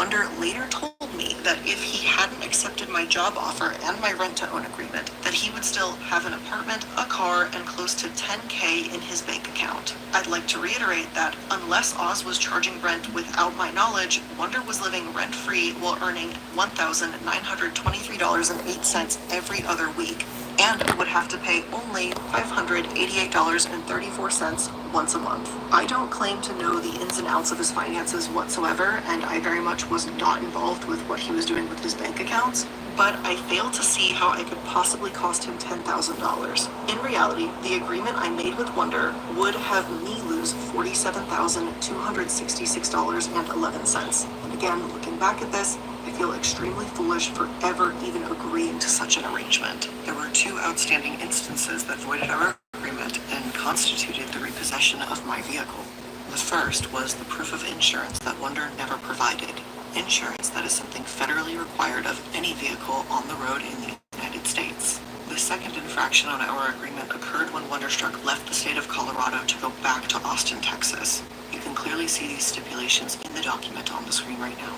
Wonder later told me that if he hadn't accepted my job offer and my rent-to-own agreement, that he would still have an apartment, a car, and close to $10K in his bank account. I'd like to reiterate that unless Oz was charging rent without my knowledge, Wonder was living rent-free while earning $1,923.08 every other week, and would have to pay only $588.34 once a month. I don't claim to know the ins and outs of his finances whatsoever, and I very much was not involved with what he was doing with his bank accounts, but I fail to see how I could possibly cost him $10,000. In reality, the agreement I made with Wonder would have me lose $47,266.11. And again, looking back at this, I feel extremely foolish for ever even agreeing to such an arrangement. There were two outstanding instances that voided our agreement and constituted the repossession of my vehicle. The first was the proof of insurance that Wonder never provided. Insurance that is something federally required of any vehicle on the road in the United States. The second infraction on our agreement occurred when Wonderstruck left the state of Colorado to go back to Austin, Texas. You can clearly see these stipulations in the document on the screen right now.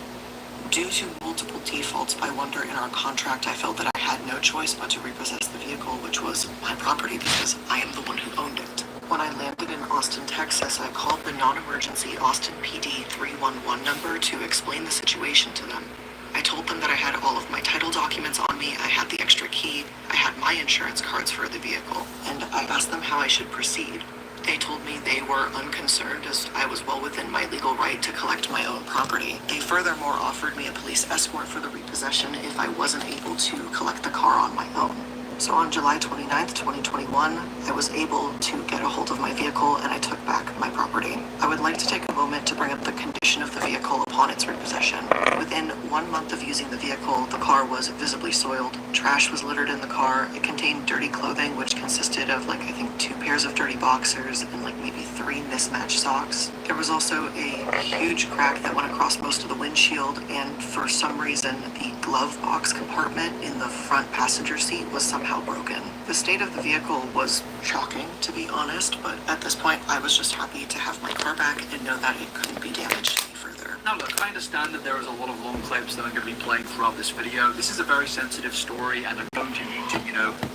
Due to multiple defaults by Wonder in our contract, I felt that I had no choice but to repossess the vehicle, which was my property because I am the one who owned it. When I landed in Austin, Texas, I called the non-emergency Austin PD 311 number to explain the situation to them. I told them that I had all of my title documents on me, I had the extra key, I had my insurance cards for the vehicle, and I asked them how I should proceed. They told me they were unconcerned as I was well within my legal right to collect my own property. They furthermore offered me a police escort for the repossession if I wasn't able to collect the car on my own. So on July 29th, 2021, I was able to get a hold of my vehicle and I took back my property. I would like to take a moment to bring up the condition of the vehicle upon its repossession. Within 1 month of using the vehicle, the car was visibly soiled. Trash was littered in the car. It contained dirty clothing, which consisted of I think 2 pairs of dirty boxers and maybe 3 mismatched socks. There was also a huge crack that went across most of the windshield, and for some reason, the glove box compartment in the front passenger seat was somehow broken. The state of the vehicle was shocking, to be honest, but at this point, I was just happy to have my car back and know that it couldn't be damaged any further. Now look, I understand that there is a lot of long clips that I'm going to be playing throughout this video. This is a very sensitive story and I'm going to need to,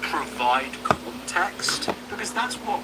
provide context, because that's what,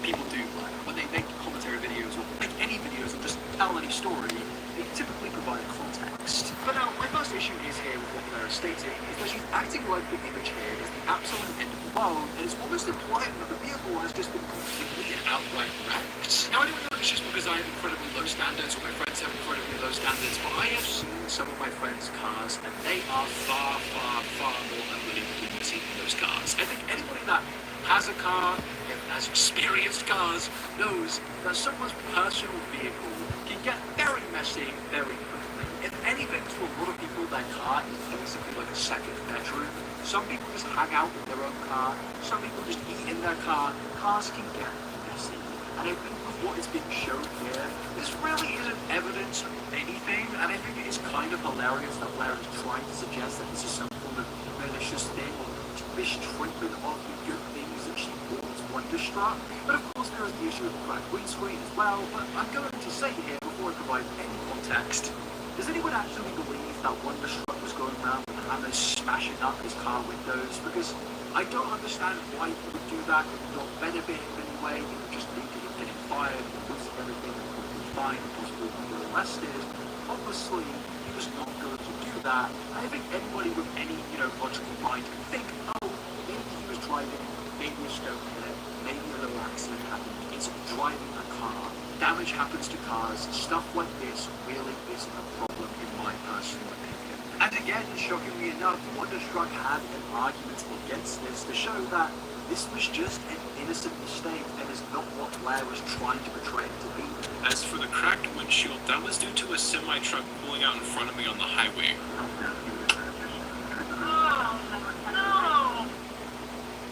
people do when they make commentary videos or make any videos or just tell any story. They typically provide context. But now, my first issue is here with what Blair is stating, is that she's acting like the image here is the absolute end of the world, and it's almost implying that the vehicle has just been completely and outright wrecked. Now, I don't know if it's just because I have incredibly low standards, or my friends have incredibly low standards, but I have seen some of my friends' cars, and they are far, far, far more unbelievably messy than those cars. I think anybody that has a car, and has experienced cars, knows that someone's personal vehicle can get very messy very quickly. If anything, to a lot of people, their car is basically like a second bedroom. Some people just hang out in their own car. Some people just eat in their car. Cars can get messy. And I think with what is being shown here, this really isn't evidence of anything. And I think it is kind of hilarious that Blair is trying to suggest that this is some form of malicious thing or mistreatment of the good things that she calls Wonderstruck. But of course there is the issue of the cracked windscreen as well, but I'm going to say here, before I provide any context, does anyone actually believe that Wonderstruck was going around with hammers smashing up his car windows? Because I don't understand why he would do that. It would not benefit him in any way. He would just lead to him getting fired, losing everything, and would be fine, and possibly be arrested. Obviously, he was not going to do that. I think anybody with any, logical mind can think, oh, maybe he was driving, maybe a stone hit it, maybe a little accident happened. It's driving a car. Damage happens to cars. Stuff like this really isn't a problem in my personal opinion. And again, shockingly enough, Wonderstruck had an argument against this to show that this was just an innocent mistake and is not what Blair was trying to portray it to be. As for the cracked windshield, that was due to a semi-truck pulling out in front of me on the highway.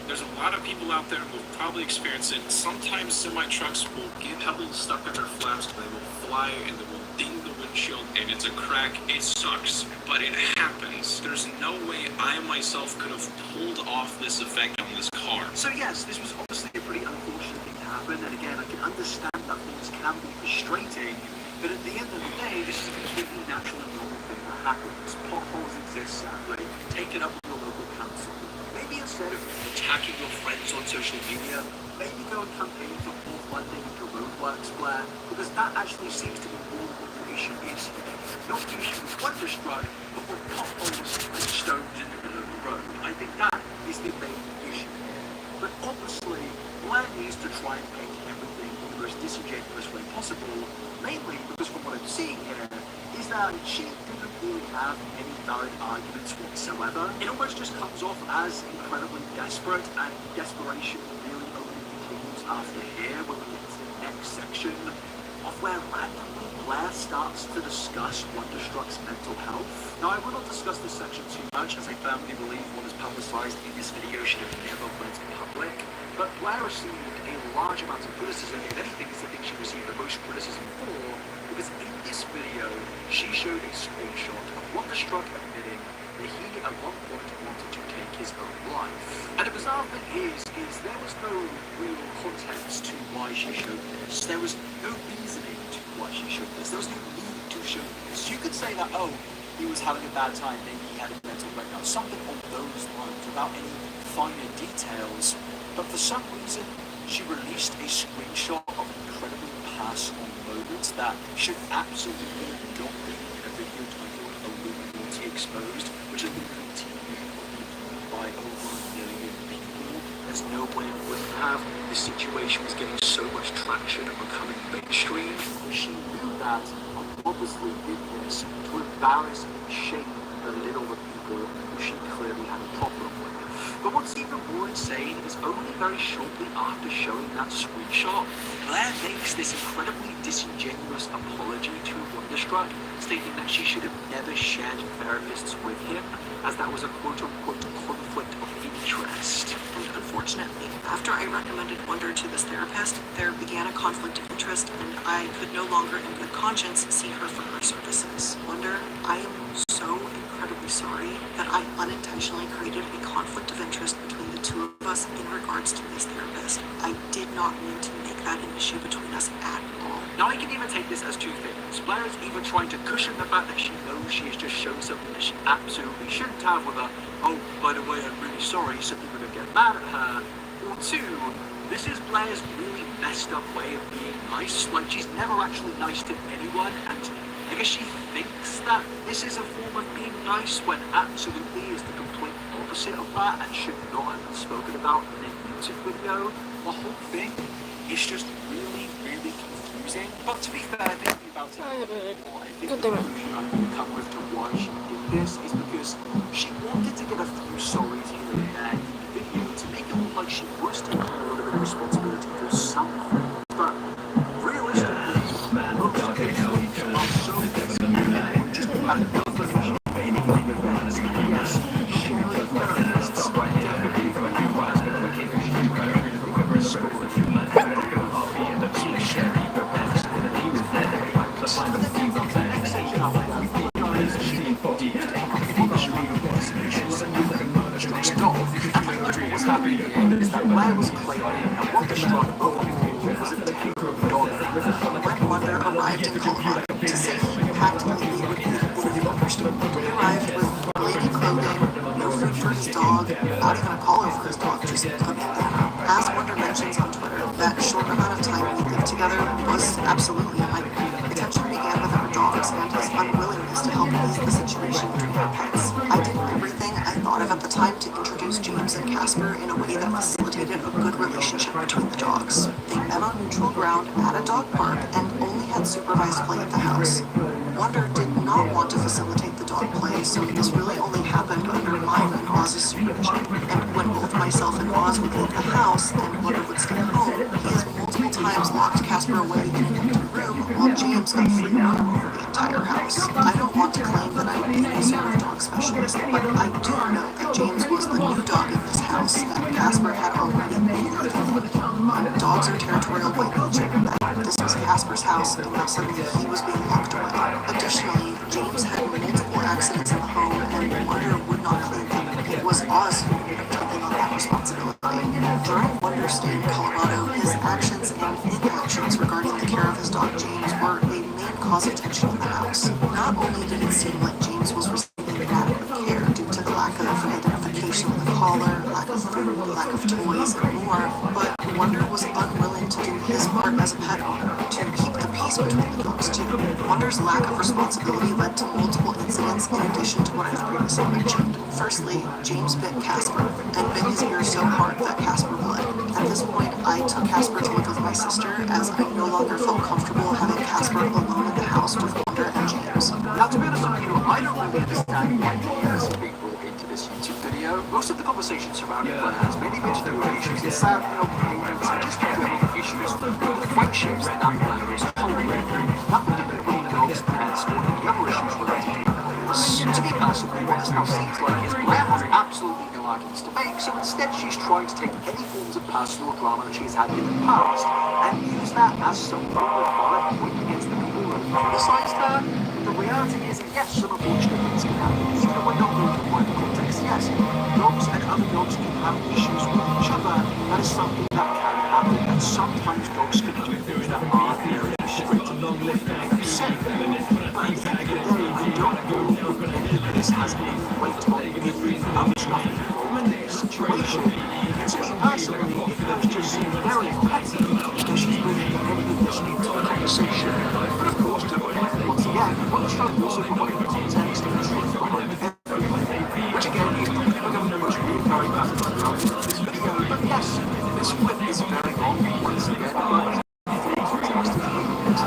There's a lot of people out there who will probably experience it. Sometimes semi-trucks will have a little stuck on their flaps, and they will fly and they will ding the windshield, and it's a crack. It sucks, but it happens. There's no way I myself could have pulled off this effect on this car. So yes, this was obviously a pretty unfortunate thing to happen, and again, I can understand that things can be frustrating, but at the end of the day, this is a completely natural and normal thing happens. Potholes exist, sadly. Take it up with your local council. Maybe instead of attacking your friends on social media, maybe go and campaign for more funding of your roadworks, Blair, because that actually seems to be more what the issue is. Not the issue with Wonderstruck, but with potholes and stones in the middle of the road. I think that is the main issue here. But obviously, Blair needs to try and paint everything in the most disingenuous way possible, mainly because from what I'm seeing here, is that she didn't really have any valid arguments whatsoever. It almost just comes off as incredibly desperate, and desperation really only continues after here when we get to the next section of where randomly Blair starts to discuss Wonderstruck's mental health. Now, I will not discuss this section too much, as I firmly believe what is publicized in this video should have never went public. But Blair received a large amount of criticism. If anything, it's the thing she received the most criticism for, because in this video, she showed a screenshot of Wonderstruck admitting that he at one point wanted to take his own life. And the bizarre thing is there was no real context to why she showed this. There was no reasoning to why she showed this. There was no need to show this. You could say that, oh, he was having a bad time, maybe he had a mental breakdown, something on those lines, without any finer details. But for some reason, she released a screenshot of incredibly personal moments that should absolutely not be in a video titled Illuminati Exposed, which Illuminati viewed by over 1 million people. There's no way it wouldn't have. The situation was getting so much traction and becoming mainstream. She knew that, and obviously did this to embarrass and shame and belittle the people who she clearly had a problem with. But what's even more insane is only very shortly after showing that screenshot, Blair makes this incredibly disingenuous apology to Wonderstruck, stating that she should have never shared therapists with him, as that was a quote-unquote conflict of interest. And unfortunately, after I recommended Wonder to this therapist, there began a conflict of interest, and I could no longer in good conscience see her for her services. Wonder, I am so incredibly sorry that I unintentionally created a conflict of interest between the two of us in regards to this therapist. I did not mean to make that an issue between us at all. Now I can even take this as two things. Blair is either trying to cushion the fact that she knows she has just shown something that she absolutely shouldn't have with her, oh, by the way, I'm really sorry, so people don't get mad at her. Or two, this is Blair's really messed up way of being nice. Like, she's never actually nice to anyone, and I guess she thinks that this is a form of being nice, when absolutely is the complete opposite of that and should not have been spoken about in a YouTube video. The whole thing is just really, really confusing. But to be fair, thinking about it, I think the conclusion I can come with to why she did this is because she wanted to get a few sorries here and there in the video to make it look like she was taking a little bit of responsibility for something. But realistically, most people are so busy just about enough information. Yes, sharing therapists, definitely for what's happening is that Blair was claiming that Wonderstruck was a terrible dog. When Wonder arrived in Colorado to safely packed Lily would be he arrived with lady clothing, no food for his dog, not even a collar for his dog, just a bandana. As Wonder mentions on Twitter, that short amount of time we lived together was absolutely a nightmare. The tension began with our dogs and his unwillingness to help ease the situation between our pets. I did everything I thought of at the time to introduce James and Casper in a way that facilitated a good relationship between the dogs. They met on neutral ground at a dog park and only had supervised play at the house. Wonder did not want to facilitate the dog play, so this really only happened under mine and Oz's supervision. And when both myself and Oz would leave the house and Wonder would stay home, he has multiple times locked Casper away in an empty room while James got free run over the entire house. I don't want to claim that I'm any sort of dog specialist, but I do know that James was the new dog in this house that Casper had already moved in. Dogs are territorial by nature. This was Casper's house, and now suddenly he was being locked away. Additionally, James had multiple accidents in the home, and Wonder would not claim them. It was Oz who ended up taking on that responsibility. During Wonder's stay in Colorado, his actions and inactions regarding the care of his dog James were a main cause of tension in the house. Not only did it seem like James was lack of toys and more, but Wonder was unwilling to do his part as a pet owner to keep the peace between the dogs too. Wonder's lack of responsibility led to multiple incidents in addition to what I've previously mentioned. Firstly, James bit Casper and bit his ear so hard that Casper bled. At this point, I took Casper to live with my sister as I no longer felt comfortable having Casper alone in the house with Wonder and James. Now, to be honest with you, I don't really understand why Peter's being brought into this YouTube video. Most of the conversation surrounding Glenn has mainly been to do with issues in sad, payments and just general issues with the friendships that Glenn was holding. Nothing to do with the dogs, pets, or any other issues related to it. To be perfectly honest, now seems like his Glenn has absolutely no arguments to make, so instead she's trying to take any forms of personal drama that she's had in the past and use that as some form of violent point against the people who criticized her. The reality is, yes, some unfortunate things can happen, even if we're not going to wider context. Yes, dogs and other dogs can have issues with each other. That is something that can happen, and sometimes dogs can do things that aren't very frustrating and upsetting. But at the end of the day, I don't know if any of this has any weight on me. There's nothing involved in this situation. To me personally, it does just seem very petty because she's bringing everything into the conversation. But of course, once again, what the show also providing the context and the truth behind everything, which again is not going to much really very bad throughout this video. But yes, this clip is very long once again.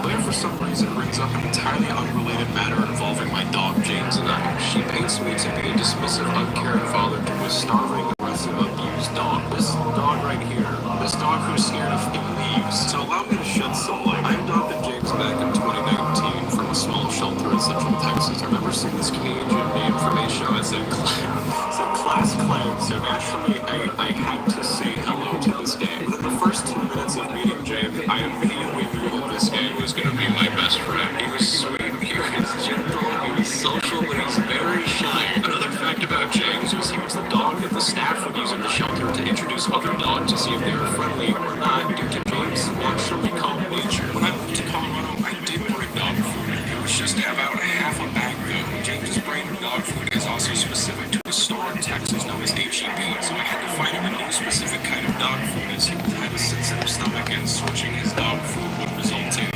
Blair, for some reason, brings up an entirely unrelated matter involving my dog, James, and I. She paints me to be a dismissive, uncaring father to a starving, aggressive, abused dog. This dog right here. This dog who's scared of being leaves. So allow me to shed some light. I adopted James back in 2019 from a small shelter in Central Texas. I remember seeing this cage in the information. It said class clown. So naturally, I had to say hello to this gang. Within the first 2 minutes of meeting James, I immediately knew that this gang was going to be my best friend. He was sweet, he was gentle, he was social, but he was very shy. Another fact about James was he was the dog that the staff would use in the shelter to introduce other dogs to see if they were friendly or not, due to James' naturally calm nature. When I moved to Colorado, I did bring dog food. It was just about half a bag though. James's brand of dog food is also specific to a store in Texas known as HEB, so I had to find him a new specific kind of dog food as he had a sensitive stomach and switching his dog food would result in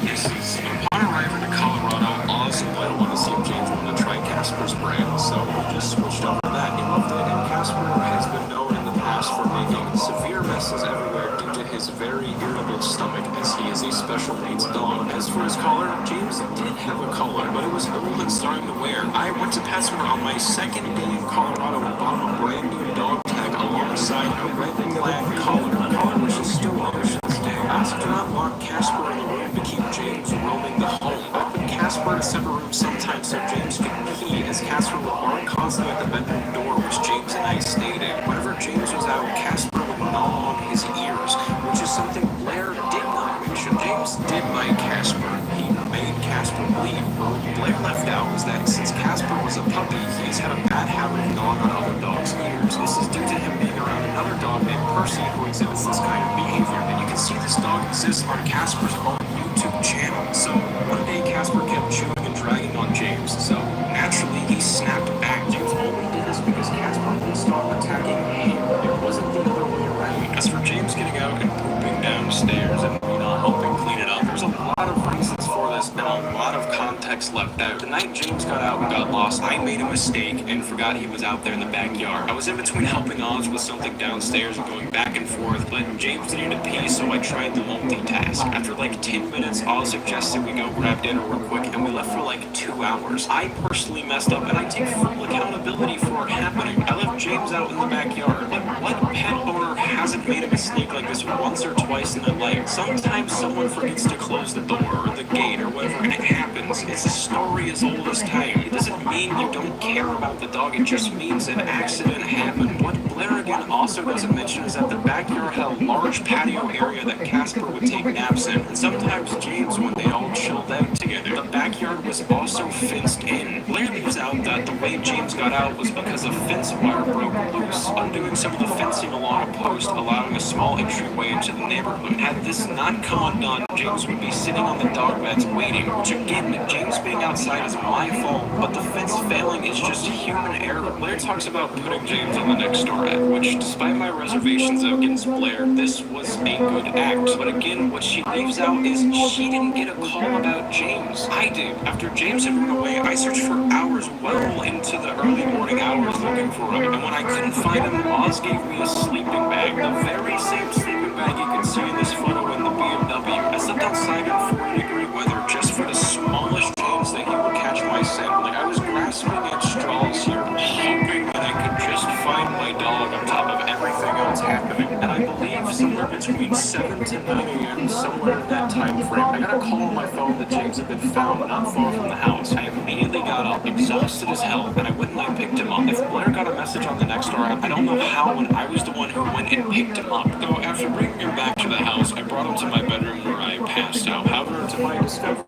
misses. Upon arriving to Colorado, Oz and Blair wanted to see if James wanted to try Casper's brand, so we just switched over to that. He loved it, and Casper has been known in the past for making severe messes everywhere due to his very irritable stomach, as he is a special needs dog. As for his collar, James did have a collar, but it was old and starting to wear. I went to PetSmart on my second day in Colorado and bought him a brand new dog tag alongside a red plaid collar. The collar which is still orange to this day. I also do not want Casper in the room to keep James roaming the home. I put Casper in a separate room sometimes so James could pee, as Casper would bark constantly at the bedroom door, which James and I stayed in. Whenever James was out, Casper would gnaw on his ears, which is something Blair did not mention. James did bite Casper. He made Casper bleed. What Blair left out was that since Casper was a puppy, he has had a bad habit of gnawing on other dogs' ears. This is due to him being around another dog named Percy who exhibits this kind of behavior. And you can see this dog exists on Casper's own YouTube channel. So one day Casper kept chewing and dragging on James, so naturally he snapped back. James only did this because Casper would stop attacking him. It wasn't the other way around. As for James getting out and pooping downstairs and helping clean it up, there's a lot of reasons for this and a lot of context left out. The night James got out and got lost, I made a mistake and forgot he was out there in the backyard. I was in between helping Oz with something downstairs and going back and forth, but James needed to pee, so I tried to multitask. After like 10 minutes, Oz suggested we go grab dinner real quick, and we left for like 2 hours. I personally messed up, and I take full accountability for it happening. I left James out in the backyard. Like, what pet owner hasn't made a mistake like this once or twice in their life? Sometimes someone forgets to close the door or the gate or whatever, and it happens. It's a story as old as time. It doesn't mean you don't care about the dog, it just means an accident happened. What Blair again also doesn't mention is that the backyard had a large patio area that Casper would take naps in, and sometimes James when they all chilled out together. The backyard was also fenced in. Blair leaves out that the way James got out was because a fence wire broke loose, undoing some of the fencing along a post, allowing a small entryway into the neighborhood. Had this not come undone, James would be sitting on the dog beds waiting, which again, James being outside is my fault, but the fence failing is just human error. Blair talks about putting James on the Nexstar app, which despite my reservations against Blair, this was a good act. But again, what she leaves out is she didn't get a call about James. I did. After James had run away, I searched for hours well into the early morning hours looking for him, and when I couldn't find him, Oz gave me a sleeping bag, the very same sleeping bag you can see in this photo in the BMW. I slept outside in 40-degree weather just for the smallest chance that he would catch my scent. Like, I was grasping at straws here, hoping that I could just find my dog on top of everything else happening. And I believe somewhere between 7 to 9 a.m., somewhere in that time frame, I got a call on my phone that James had been found not far from the house. I immediately got up, exhausted as hell, and I went and I picked him up. If Blair got a message on the Nexstar app, I don't know how, when I was the one who went and picked him up. Though after bringing him back to the house, I brought him to my bedroom where I passed out. However, to my discovery,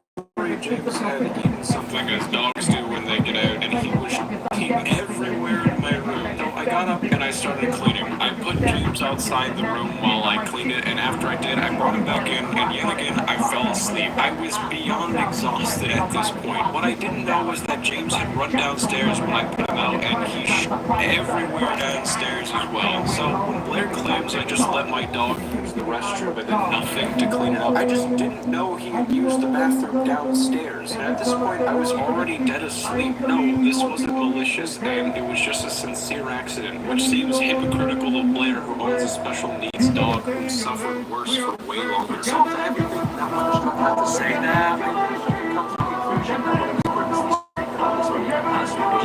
James had eaten something as dogs do when they get out, and he was peeing everywhere in my room. So I got up and I started cleaning. I put James outside the room while I cleaned it, and after I did, I brought him back in, and yet again, I fell asleep. I was beyond exhausted at this point. What I didn't know was that James had run downstairs when I put him out, and he everywhere downstairs as well. So when Blair claims I just let my dog use the restroom and did nothing to clean it up, I just didn't know he had used the bathroom downstairs. And at this point, I was already dead asleep. No, this wasn't malicious, and it was just a sincere accident, which seems hypocritical of Blair, who owns a special needs dog who suffered worse for way longer. So to everything that Wonderstruck had to say there, I think you can come to the conclusion that Wonderstruck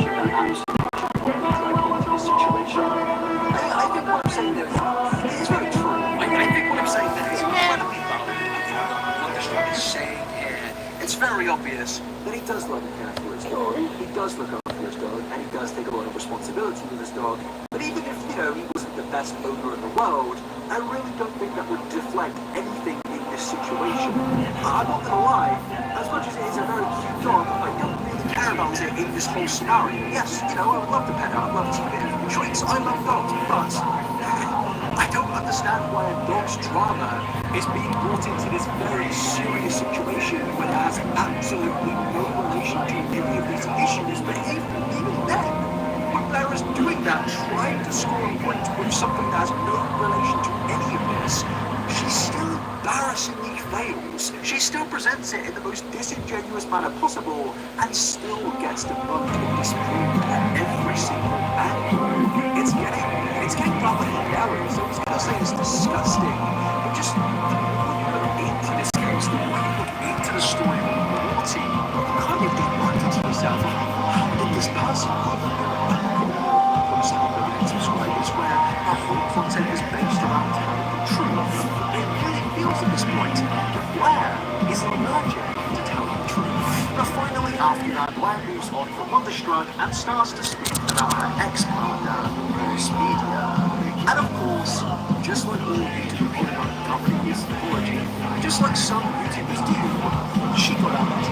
is I think what I'm saying there is very true. I think what I'm saying there is incredibly valid. What Wonderstruck is saying here, it's very obvious that he does love and care for his dog. He does look after his dog, and he does take a lot of responsibility with his dog. But even if, he wasn't the best owner in the world, I really don't think that would deflect anything in this situation. I'm not gonna lie, as much as it is a very cute dog, I don't really care about it in this whole scenario. Yes, I would love to pet it, I'd love to give it treats, I love dogs, but I don't understand why a dog's drama is being brought into this very serious situation when it has absolutely no relation to any of these issues. But even then, when Blair is doing that, trying to score a point with something that has no relation to any of this, she still embarrassingly fails. She still presents it in the most disingenuous manner possible and still gets debunked and disproved at every single angle. It's getting rather hilarious. I was gonna say it's disgusting, but just the more you look into this case, the more you look into the story of Morty, you kind of get wondered to yourself, how did this person subscribers where our whole content is based around telling the truth? It really feels at this point that Blair is allergic to telling the truth. But finally, after that, Blair moves on from Wonderstruck and starts to speak about her ex-partner, Expedia. And of course, just like all YouTube companies' apology, just like some YouTubers do, she got out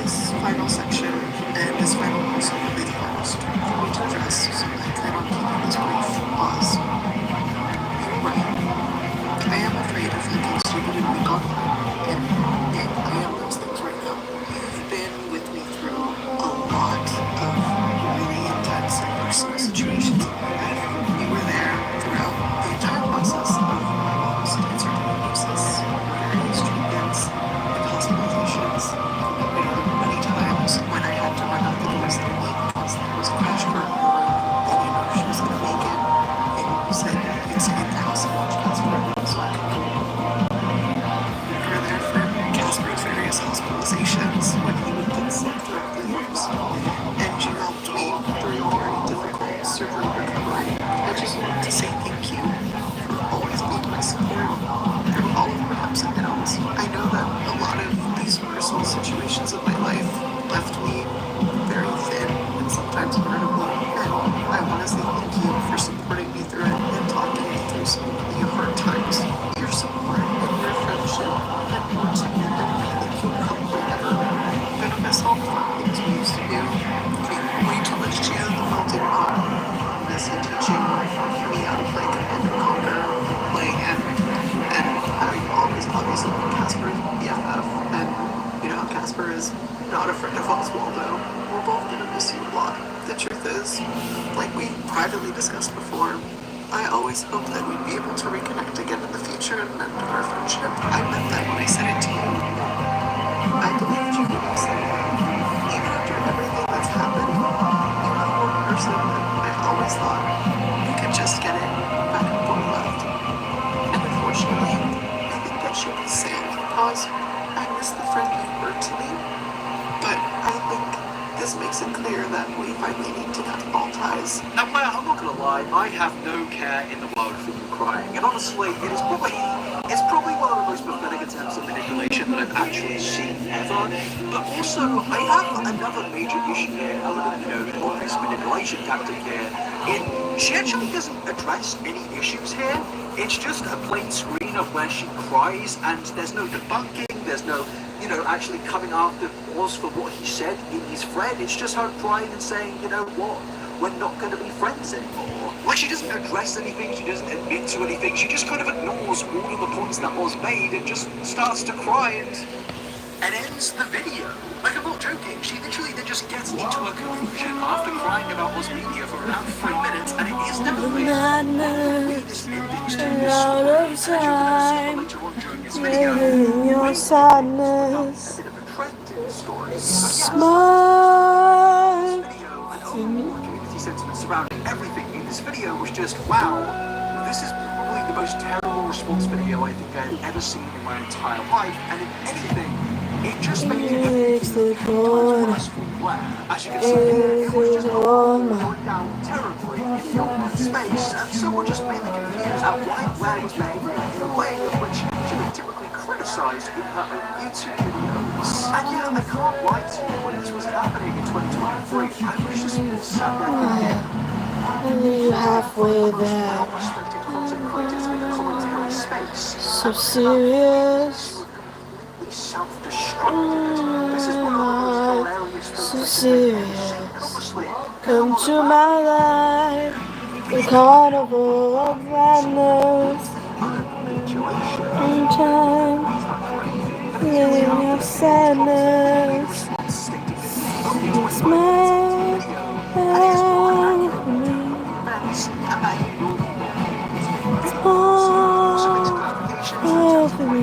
this final section and this final also will be the final story for me to address, so I plan on keeping this brief. Pause. You're right. I am afraid of looking stupid and weak online, and I am those things right now. You've been with me through a lot of really intense and personal situations in my life. You were there throughout the entire process of my mom's cancer diagnosis, various treatments, and hospitalizations. Many times when I had to run out the doors that week because there was a crash car in her room, and she was going to make it, and you said you'd stay in the house and watch Casper, so I could go. You were there for Casper's various hospitalizations when he would get sick throughout the years, and you helped me through a very difficult surgery recovery. I just wanted to say thank you for always being my support through all of my ups and downs. I know that a lot of these personal situations of my life left me very thin and sometimes irritable, and I want to say thank you for supporting me through it and talking me through some really hard times. Your support and your friendship meant more to me than anything you probably ever. I'm gonna miss all the fun things we used to do, being truth is, like we privately discussed before, I always hope that we'd be able to reconnect again in the future and mend our friendship. I meant that when I said it to you. I believed you when you said it. Even after everything that's happened, you are one person that I always thought you could just get it back before we left. And unfortunately, I think that ship has sailed. I miss the friend you were to me, but I think this makes it clear that we finally need to cut all ties. Now, Blair, I'm not gonna lie, I have no care in the world for you crying. And honestly, it's probably one of the most pathetic attempts at manipulation that I've actually seen ever. But also, I have another major issue here, other than, this manipulation tactic here. She actually doesn't address any issues here. It's just a plain screen of where she cries, and there's no debunking, there's no, actually coming after Oz for what he said in his thread. It's just her crying and saying, you know what, we're not going to be friends anymore. Like, she doesn't address anything, she doesn't admit to anything, she just kind of ignores all of the points that Oz made and just starts to cry and ends the video. Like, I'm not joking, she literally then just gets into a conclusion after crying about Oz Media for around 3 minutes, and it is definitely weirdest endings to this out story. of time, Later on during this video, in your sadness, a bit of a trend in the story. smile The community sentiment surrounding everything in this video was just, wow, this is probably the most terrible response video I think I've ever seen in my entire life, and if anything, it just made makes the point. as you can see, it was just going down terribly in the online space, and some were just mainly confused at why Blair was behaving in a way in which she would typically criticize in her own YouTube videos. And yeah, I can't lie to you, when this was happening in 2023, I was just sat there thinking, I knew you halfway there. how respected content creators in the commentary space. So serious, Self-destructive. This is one of the most hilarious so things serious. honestly. Come to my life, the carnival of madness. In time, in your sadness, smile for me. Smile for me.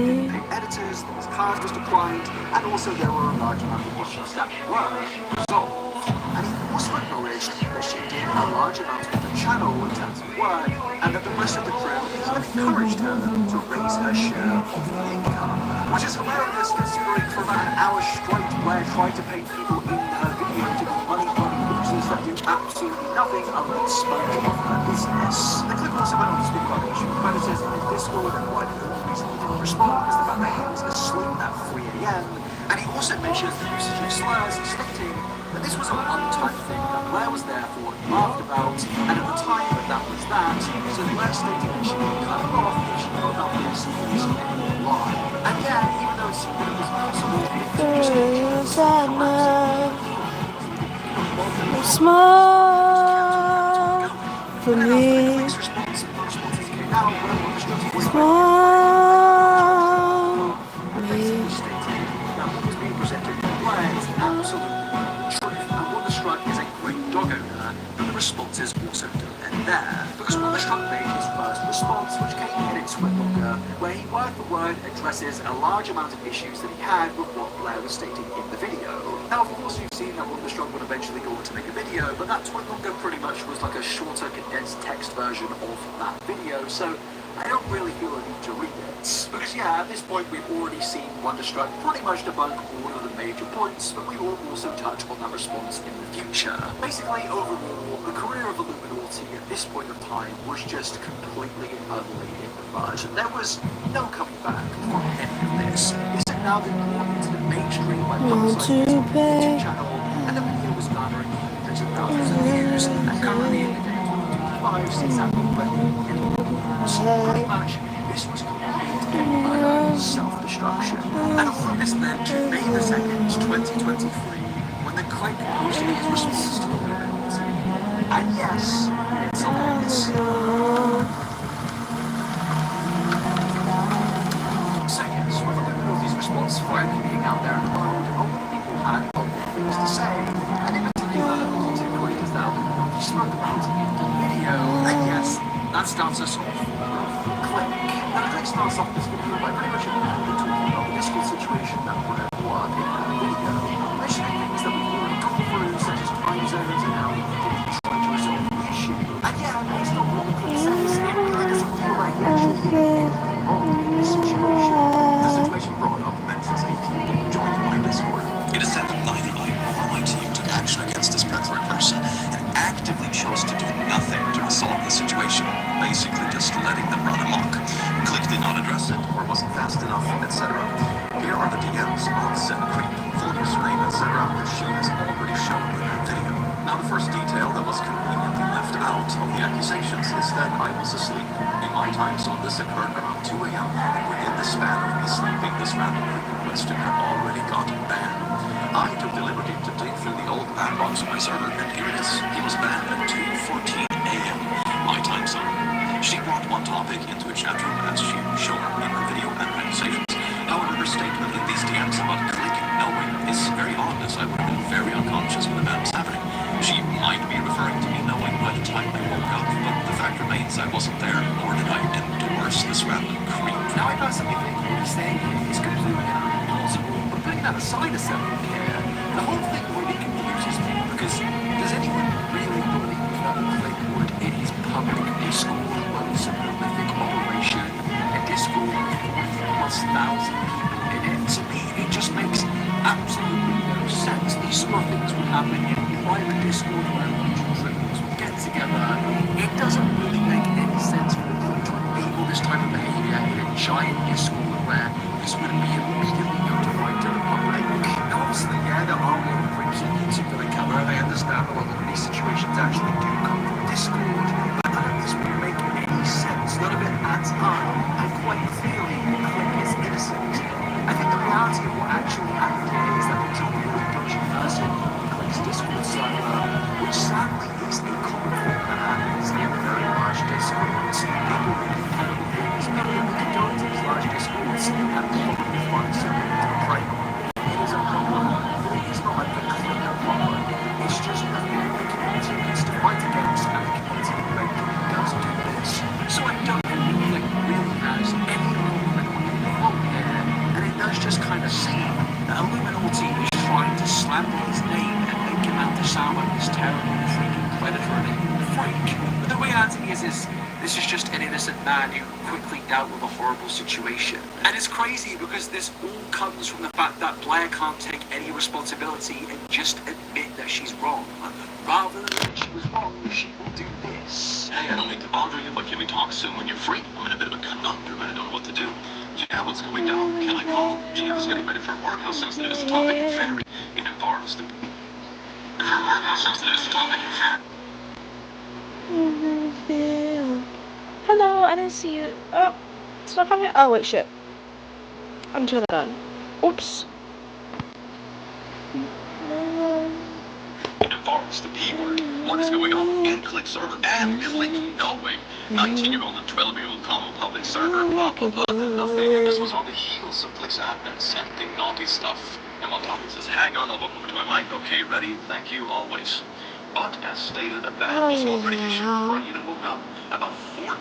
Editors, there was cars just declined, and also there were a large amount of issues that were resolved. And he also acknowledged that she did a large amount of the channel in terms of work, and that the rest of the crew kind of encouraged her to raise her share of the income. Which is hilarious considering for about an hour straight Blair tried to paint people in her video to be money losers that do absolutely nothing other than smoke of her business. The clip also went on to speak about issue with creditors in his Discord and why the only reason he didn't respond was the fact that he was asleep at 3 a.m. And he also mentions the usage of slurs, stating that this was a one-time thing that Blair was there for and laughed about, and at the time that was that, so Blair stated that she would cut it off if she could not this using any lie. And yeah, even though it seemed that it was possible to just Smile for me. Smile for me. Now, what was being presented by Blair is absolutely truth. And Wonderstruck is a great dog owner, but the responses also don't end there. Because Wonderstruck made his first response, which came in its Twitlonger, where he word for word addresses a large amount of issues that he had with what Blair was stating in the video. Now, of course, you've seen that Wonderstruck would eventually go on to make a video, but that Twitlonger pretty much was like a shorter, condensed text version of that video, so I don't really feel a need to read it. Because yeah, at this point we've already seen Wonderstruck pretty much debunk all of the major points, but we will also touch on that response in the future. Basically, overall, the career of Illuminati at this point of time was just completely and utterly in the fudge, and there was no coming back from any of this. This had now been brought into the mainstream by publicizing on the YouTube channel, and the video was garnering hundreds of thousands of views, and currently in the day of 2025 sits at already in pretty much, this was complete and utter self-destruction. And all of this led to May the 2nd, 2023, when the Craig posted his response to the event. And yes, it's a mess. So yes, with Illuminati's response finally being out there in the world, a lot of people had a lot of things to say, and in particular, the content creators that spoke about in the video, and yes, that starts us off with Click. Now, Click starts off this video by pretty much immediately talking about the Discord situation that we're at work in that video, mentioning things that we've already gone through, such as time zones and how we can try to resolve the issue. And yeah, based on what Click says, it really doesn't feel like he actually did anything wrong in this situation. The situation brought up mentions a people joined my Discord. It is said that neither I nor my team took action against this predatory person and actively chose to do nothing to resolve the situation, basically just letting them run amok. Click did not address it or wasn't fast enough, etc. Here are the DMs on said creep, full username, etc. that she has already shown in her video. Now the first detail that was conveniently left out of the accusations is that I was asleep. In my time zone, this occurred around 2 a.m. and within the span of me sleeping, this random question had already gotten banned. I took the liberty to dig through the old ban box of my server, and here it is. He was banned at 2:14 a.m. my time zone. She brought one topic into a chat room as she showed in her video and accusations. However, her statement in these DMs about clicking knowing is very odd, as I would have been very unconscious when the ban was happening. She might be referring to me knowing by the time I woke up, but the fact remains I wasn't there, nor did I endorse this random creep. Now, I personally think what he's saying is completely implausible, but putting that aside a second here, the whole thing really confuses me, because does anyone really believe that Click would, in his public Discord, run some prolific operation, a Discord with 40,000 people in it? To me, it just makes absolutely no sense. These sort of things would happen in private Discord where individuals would get together. It doesn't really make any sense for Click to enable this type of behavior in a giant Discord where this would be immediately notified to the public. Now, obviously, yeah, there are more creeps on YouTube that I cover, and I understand a lot of these situations actually do come from Discord, but none of this would make any sense. None of it adds up, and quite clearly, Click is innocent. I think the reality of what actually happened here is that there was a really dodgy person in Click's Discord server, which sadly is a common thing that happens in very large Discords. People who do terrible things, people who condone these large Discords, have probably find something to pray on. It is a problem, but it is not like the Click problem. It's just a thing the community needs to fight against, and the community regularly does do this. So I don't think Click really has any Illuminati fault here, and it does just kind of seem that Illuminati is trying to slander his name and make him out to sound like this terrible, freaking predator and a freak. But the reality is this is just an innocent man who quickly dealt with a horrible situation. And it's crazy because this all comes from the fact that Blair can't take any responsibility and just admit that she's wrong. Rather than that she was wrong, she will do this. Hey, I don't mean to bother you, but can we talk soon when you're free? I'm in a bit of a conundrum and I don't know what to do. Yeah, what's going down? Can I call? Gee, I was getting ready for work. How sensitive is the topic? Very. It involves the... How sensitive is the topic? Hello, I didn't see you. Oh, it's not coming. Oh, wait, shit. I'm turning that on. Oops. It involves the P word. What is going on in Click server and Click knowing? 19-year-old and 12-year-old common public server. Blah, blah, blah. Nothing. This was on the heels of Click's admin sending naughty stuff. And one topic says, hang on, I'll look over to my mic. Okay, ready? Thank you, always. But as stated, a ban was already issued before I even woke up. About 14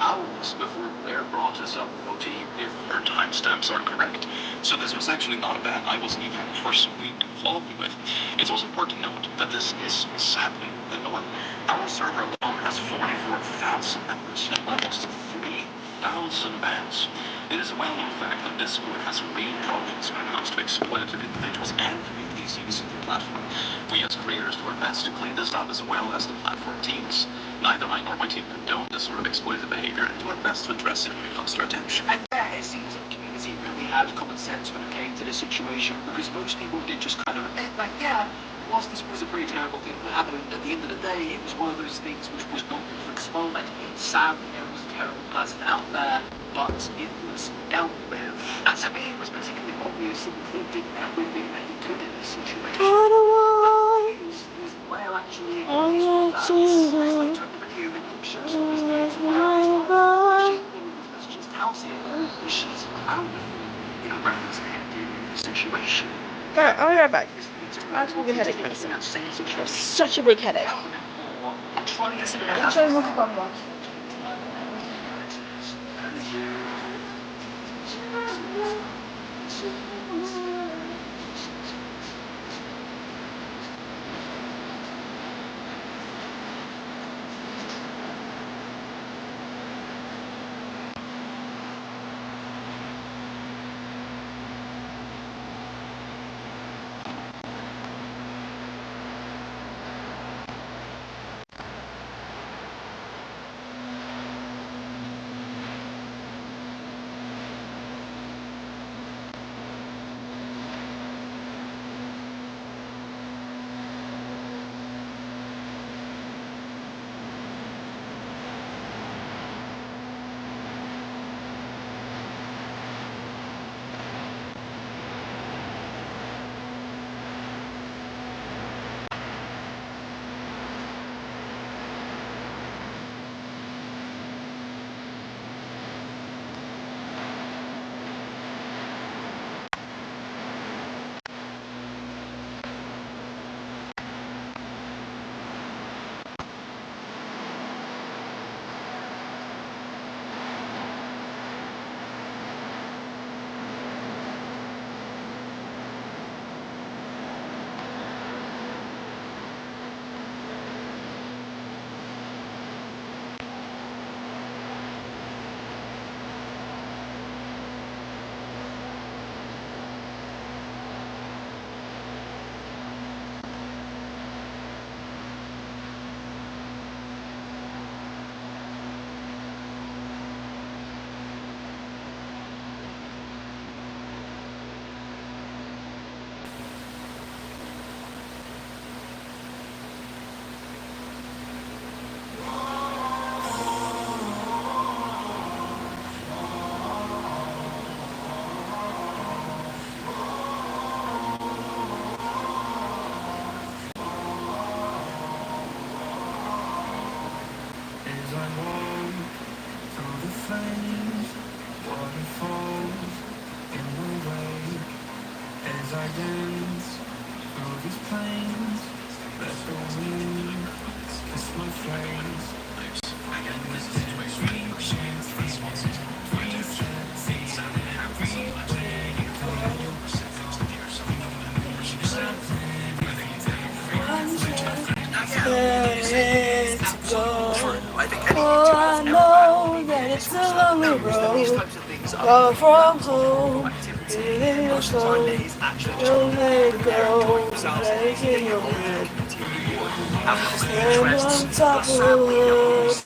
hours before Blair brought us up with OT, if her timestamps are correct. So this was actually not a ban I wasn't even personally involved with. It's also important to note that this is sadly the norm. Our server alone has 44,000 members and almost 3,000 bans. It is a well-known fact that Discord has real problems when it comes to exploitative individuals and communities using the platform. We as creators do our best to clean this up as well as the platform teams. Neither I nor my team condone this sort of exploitative behavior and do our best to address it when it comes to our attention. And it seems like the community really had common sense when it came to this situation, because most people did just kind of admit that, yeah, whilst this was a pretty terrible thing that happened, at the end of the day, it was one of those things which was not Click's fault. Sadly, there was a terrible person out there, but it was dealt with. And to me, it was particularly obvious that Click did everything that he could in this situation. Blair actually took the video and pictures of his name. That's just housing. She's represented in the situation. Alright, I'll be right back. I have to go get headache medicine. Such a big headache. Literally look at one. I know that it's a lonely road. Far from home, feeling your soul. Don't let it go, take in your head. Stand on top of the world.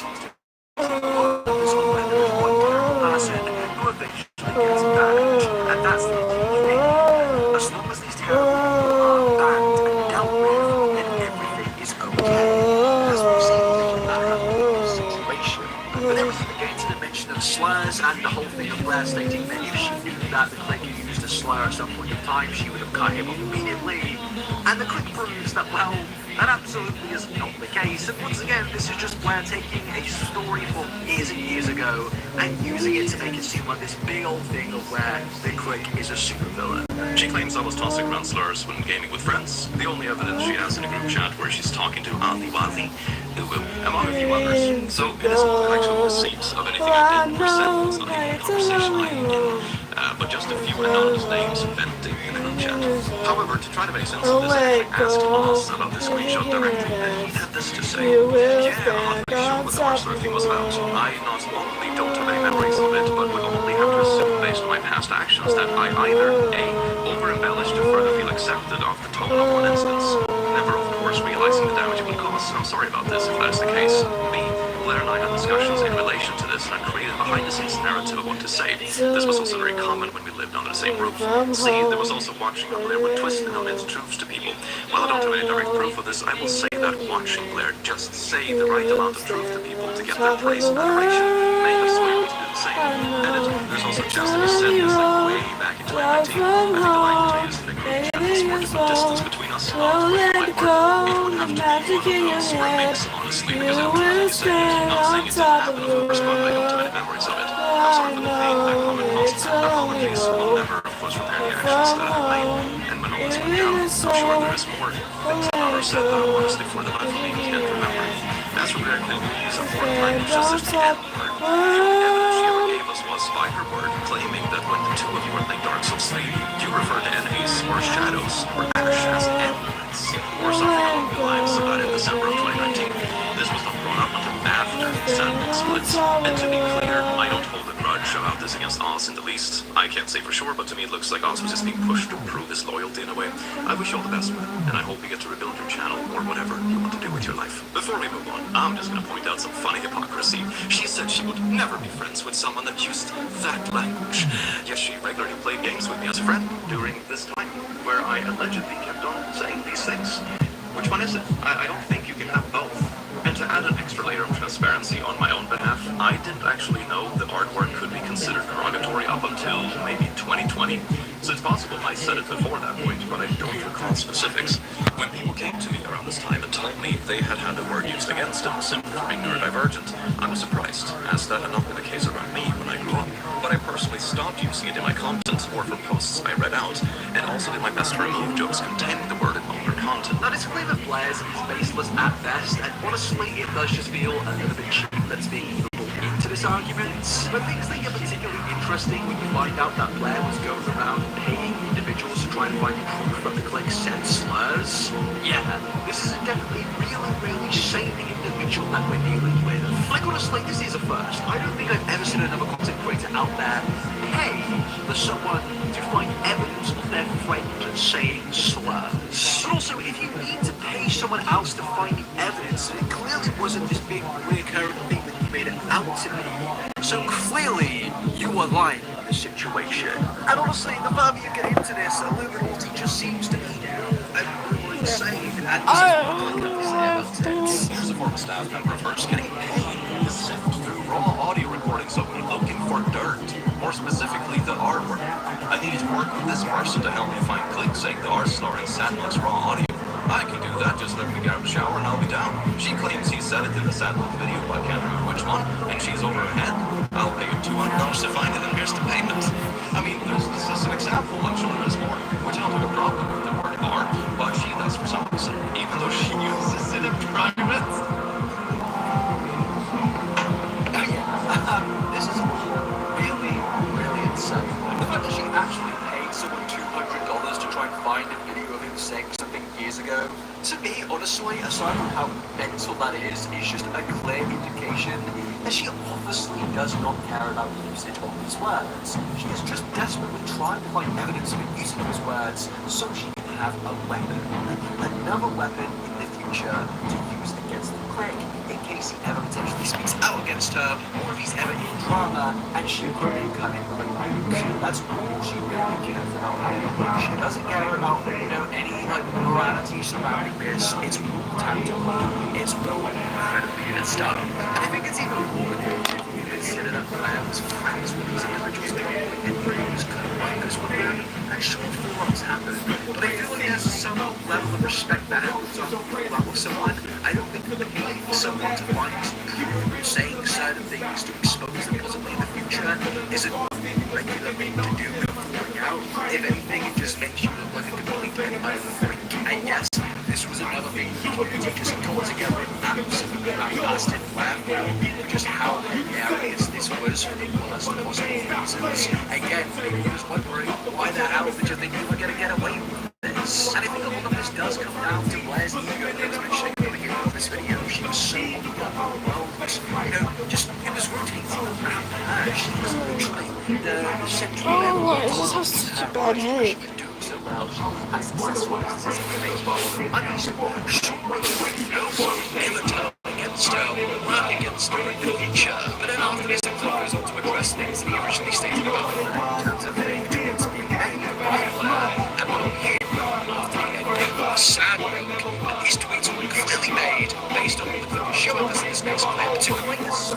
And that's the thing. As long as these terrible people are banned and dealt with, then everything is okay. As we've seen in that situation. But then we get to the mention of slurs and the whole thing of Blair stating that if she knew that the clique used a slur at some point in time, she would have cut him off immediately. And the clip proves that, well, that absolutely is not the case. And once again, this is just Blair taking a story from years and years ago and using it to make it seem like this big old thing of where the clique is a supervillain. She claims I was tossing around slurs when gaming with friends. The only evidence she has in a group chat where she's talking to Ali Wali, among a few others. So it isn't an actual receipt of anything I did or said. It's not even a conversation I engaged. But just a few anonymous names venting in the group chat. However, to try to make sense of this, I asked Oz about the screenshot directly, and he had this to say. Yeah, I'm not really sure what the Marcellor thing was about. I not only don't have any memories of it, but would only have to assume based on my past actions that I either A, over-embellished to further feel accepted off the tone of one instance, never of course realizing the damage it would cause, and I'm sorry about this if that is the case. B, Blair and I had discussions in relation to this, and I created a behind-the-scenes narrative of what to say. This was also very common when we lived under the same roof. C, there was also watching how Blair would twist and unin's truths to people. While I don't have any direct proof of this, I will say that watching Blair just say the right amount of truth to people to get their praise and adoration may have swayed me to do the same. And there's also just that he said this like way back in 2019. I think the line between us in the group chat was more to put distance between us, not with my work. It would have to be one of those remix, honestly, because I don't have to say it. Not saying it didn't happen, of course, but I don't have any memories of it. I'm sorry for the pain, that comment constant apologies will never, of course, repair the actions that I've made. And when all this went down, I'm sure there is more things that are said that honestly for the life of me can't remember. As Professor Berkeley use a fourth time just as the N word. The only evidence she ever gave us was by her word, claiming that when the two of you were playing Dark Souls 3, you referred to enemies or shadows or ash as N-words, or something along the lines of that in December of 2019. This was not brought up until after the Sandbox splits. And to be clear, I don't hold a grudge about this against Oz in the least. I can't say for sure, but to me it looks like Oz was just being pushed to prove his loyalty in a way. I wish you all the best, man, and I hope you get to rebuild your channel or whatever you want to do with your life. Before we move on, I'm just gonna point out some funny hypocrisy. She said she would never be friends with someone that used that language. Yet she regularly played games with me as a friend during this time, where I allegedly kept on saying these things. Which one is it? I don't think you can have both. And to add an extra layer of transparency on my own behalf, I didn't actually know the artwork could be considered derogatory up until maybe 2020. So it's possible I said it before that point, but I don't recall specifics. When people came to me around this time and told me they had had the word used against them simply for being neurodivergent, I was surprised, as that had not been the case around me when I grew up. But I personally stopped using it in my content or for posts I read out, and also did my best to remove jokes containing the word in older content. Now, this claim of Blair's is baseless at best, and honestly, it does just feel a little bit cheap that's being pulled into this argument. But things that get particularly interesting when you find out that Blair was going around paying individuals to try and find proof that the click said slurs. Yeah, this is a definitely really sane individual that we're dealing with. Like, honestly, this is a first. I don't think I've ever seen another content creator out there pay for someone to find evidence of their friend saying slurs. But also, if you need to pay someone else to find the evidence, it clearly wasn't this big recurring thing that you made it out to be. So clearly, you are lying in this situation. And honestly, the further you get into this, Illuminati just seems to be insane. And this is what I can say about it. Here's a former staff member of hers getting paid to sift through raw audio recordings of me looking for dirt, more specifically the R word. I needed to work with this person to help me find clicks saying the R slur in Sandbox raw audio. I can do that, just let me get out of the shower and I'll be down. She claims he said it in the Sandbox video, but I can't remember which one, and she's over her head. I'll pay you $200 to find it, and here's the payment. I mean, this is an example, I'm sure there's more, which I don't have a problem with the word R, but she does for some reason, even though she uses it in private. This is really insane. The fact that she actually paid someone $200 to try and find a video of him saying something years ago, to me, honestly, aside from how mental that is just a clear indication that she obviously does not care about the usage of his words. She is just desperately trying to find evidence of him using his words so she can have a weapon, another weapon in the future to use against the clique, in case he ever potentially speaks out against her, or if he's ever in drama and she could come in with a nuke. That's all she really cares about. She doesn't care about, any morality surrounding this. It's all tactical. It's all incredibly messed up. And I think it's even more if you consider that Blair was friends with these individuals and was co-workers with them. And sure, what's happened. But I feel like there's some level of respect that happens on the level of someone. I don't think that paying someone to find proof saying certain things to expose them possibly in the future is a regular thing to do going out. If anything, it just makes you look like a complete and utter freak. And yes, this was another thing you could just go together and absolutely blasted Blair just how hilarious this was for the worst possible reasons. Again, maybe he was wondering why the hell did you think you were going to get away with this? And I think a lot of this does come down to Blair's ego. As mentioned over here in this video, she was so overwhelmed. Just it was rotating around her. She was literally the central level. Oh, this just has such a bad headache. As successful as this is I'm used to against her, work against her in the future. But then after this, the club goes on to address things he originally stated about her in terms of being towards being made by Blair and not him after the ending of Sandbox. And these tweets were clearly made based on the clip showing us in this next clip to create this.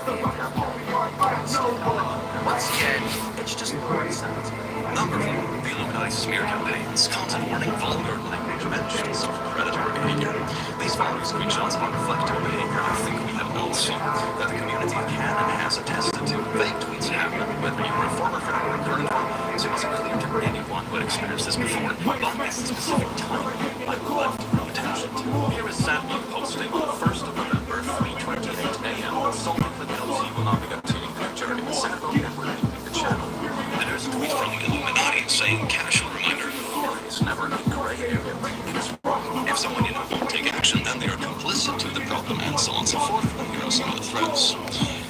Once again, it's just nonsense. Number 4. The Illuminati smear campaigns. Content warning, vulgar language, mentions of predatory behavior. These following screenshots are reflective behavior I think we have all seen, that the community can and has attested to. Fake tweets happen, whether you are a former friend or a current one, so it wasn't clear to anyone who had experienced this before. But this specific time, I would like to draw attention to. Here is Sandbox posting on the 1st of November 2020. listen to the problem and so on and so forth, and here are some of the threads.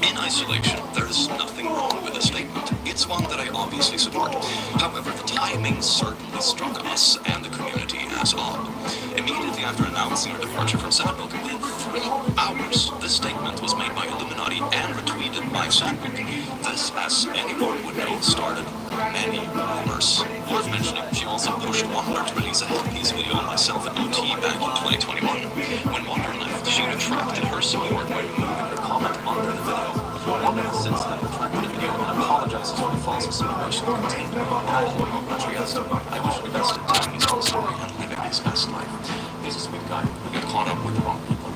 In isolation, there is nothing wrong with the statement. It's one that I obviously support. However, the timing certainly struck us and the community as odd. Immediately after announcing our departure from Sandbook, within 3 hours, this statement was made by Illuminati and retweeted by Sandbook. This, as anyone would know, started many rumors. Worth mentioning, she also pushed Wonder to release a headpiece video on myself and OT back in 2021. When Wonder left, she retracted her support by removing her comment under the video. Wonder has since then retracted the video and apologizes for the false insinuation contained in the title of Trieste. I wish her the best in telling his own story and living his best life. He's a sweet guy who got caught up with the wrong people.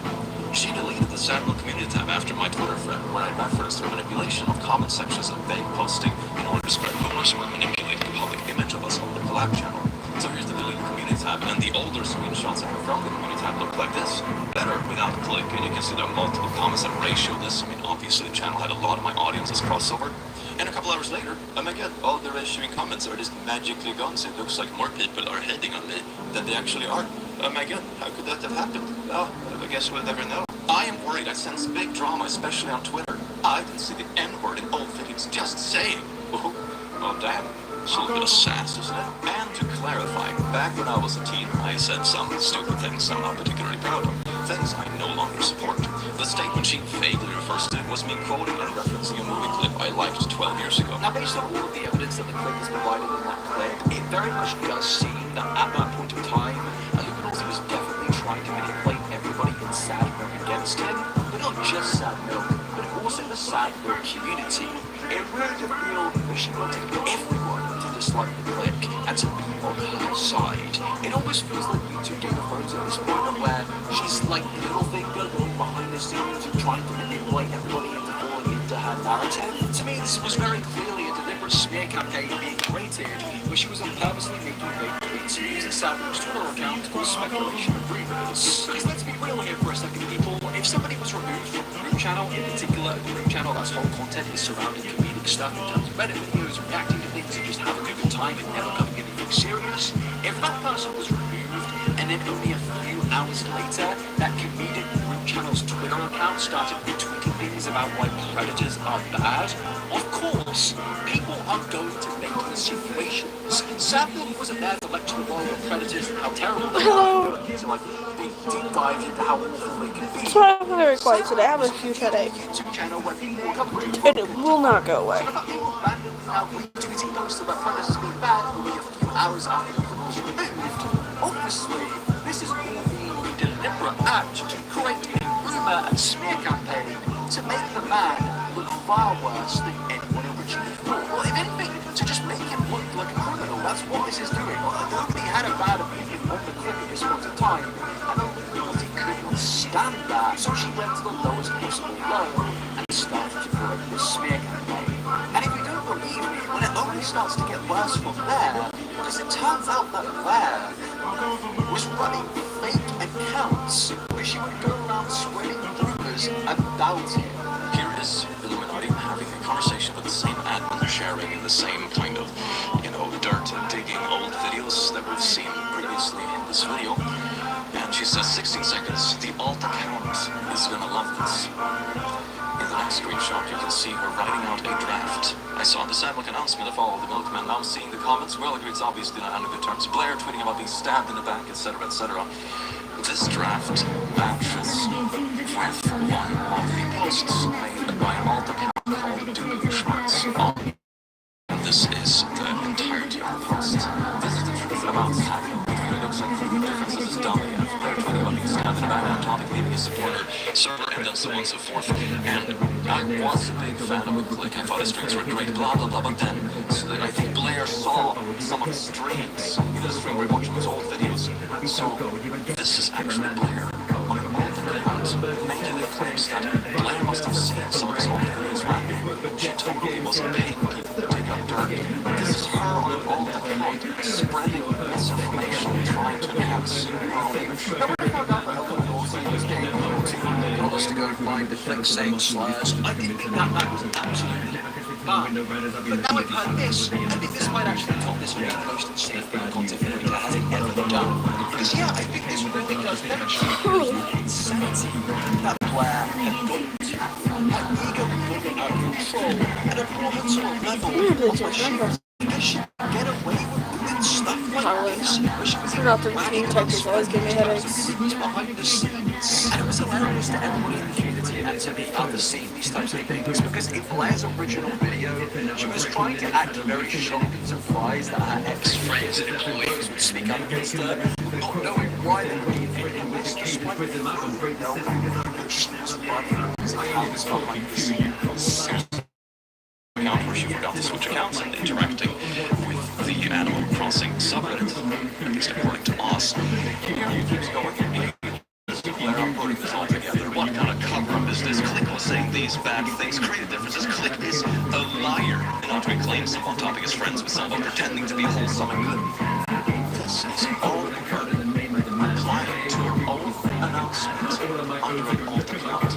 She deleted the Sandbook community tab after my Twitter thread, where I referenced the manipulation of comment sections and vague posting in order to spread rumors or manipulate the public image of us on the collab channel. So here's the deleted community tab, and the older screenshots I have from the community tab look like this. Better without a click, and you can see there are multiple comments that ratio this. I mean, obviously the channel had a lot of my audience's crossover. And a couple hours later, oh my god, all the ratioing comments are just magically gone, so it looks like more people are heading on me than they actually are. Oh my god, how could that have happened? Oh, I guess we'll never know. I am worried I sense big drama, especially on Twitter. I can see the N-word in old videos, just saying. Oh damn. It's a little bit of sass, isn't it? And to clarify, back when I was a teen, I said some stupid things I'm not particularly proud of. Things I no longer support. The statement she vaguely refers to was me quoting and referencing a movie clip I liked 12 years ago. Now, based on all of the evidence that the clip has provided in that clip, it very much does seem that at that point in time, Illuminati was definitely trying to manipulate everybody in Sad Milk against him, but not just Sad Milk, but also the Sad Milk community. It really did feel that she wanted everyone to dislike the clip and to be on her side. It almost feels like YouTube Game of Thrones at this point where she's like Littlefinger going behind the scenes and trying to manipulate everybody into falling into her narrative. To me, this was very clearly a deliberate smear campaign being created, where she was purposely making fake tweets using Sad Milk's Twitter account to cause speculation of rumors. Because let's be real here for a second, people. If somebody was removed from the group channel, in particular a group channel that's whole content is surrounding comedic stuff in terms of Reddit videos, reacting to things and just having a good time and never coming anything serious, if that person was removed and then only a few hours later that comedic group channel's Twitter account started retweeting things about why predators are bad, of course, people are going to make insinuations. Sad Milk wasn't there to lecture the world of predators and how terrible they are. So like, they deep dive into how awful they can be. That's why I'm very quiet today. I have a huge headache. YouTube channel where people will come And it will not go away. Retweeting posts about predators being bad only a few hours after the clip was removed. Obviously, this is all being a deliberate act to create a rumor and smear campaign to make the man look far worse than anyone originally thought. Well, if anything, to just make him look like a criminal. That's what this is doing. Nobody had a bad opinion on the clip at this point in time, and Illuminati could not stand that, so she went to the lowest possible low and started to create this smear campaign. And if you don't believe me, well, it only starts to get worse from there, because it turns out that Claire was running fake accounts where she would go around spreading rumors about him. Here is Illuminati having a conversation with the same admin, sharing in the same kind of, dirt digging old videos that we've seen previously in this video. And she says 16 seconds, the alt account is gonna love this. In the next screenshot, you can see her writing out a draft. I saw the Sandbook announcement of all of the milkmen. Now seeing the comments, well, it's obviously not on good terms. Blair tweeting about being stabbed in the back, etc., etc. This draft matches with one of the posts made by an alt account called Doom Shorts. This is the entirety of the post. This is the truth about Sandbook. It really looks like the differences is dumb. Blair tweeting about being stabbed in the back on topic, leaving his supporter server, and then so on and so forth. And I was a big fan of the click. I thought his streams were great, blah blah blah. But then I think Blair saw some of the streams. He did a stream where he watched his old videos. So this is actually Blair on an old account making the claims that Blair must have seen some of his old videos rapping. She totally wasn't paying people to take up dirt. This is her on an old account spreading misinformation, trying to enhance her own image. Nobody found out that Helen also was gay to go find the thing saying slurs. I think that was absolutely back. But now I've heard this, I think this might actually top this being the most insane thing a content creator has ever done. Because yeah, I think this really does demonstrate the insanity that Blair had got to. Her ego moving out of control at a brutal level. Because she could get away with doing stuff like this. Where she was Turn off the routine textures always give me headaches. behind the scenes. And it was hilarious to everybody in the community and to me under seeing these types of things because in Blair's original video, she was trying to act very shocked and surprised that her ex-friends and employees would speak up against her, not knowing why they were in this despite the Account where she forgot to switch accounts and interacting with the Animal Crossing subreddit, at least according to us. Here keeps going. Blair, I'm putting this all together. What kind of cover-up is this? Click was saying these bad things, creative differences. Click is a liar. And not to be claimed someone topic is friends with someone pretending to be wholesome and good. This is all occurred applying to her own announcement under an alt account.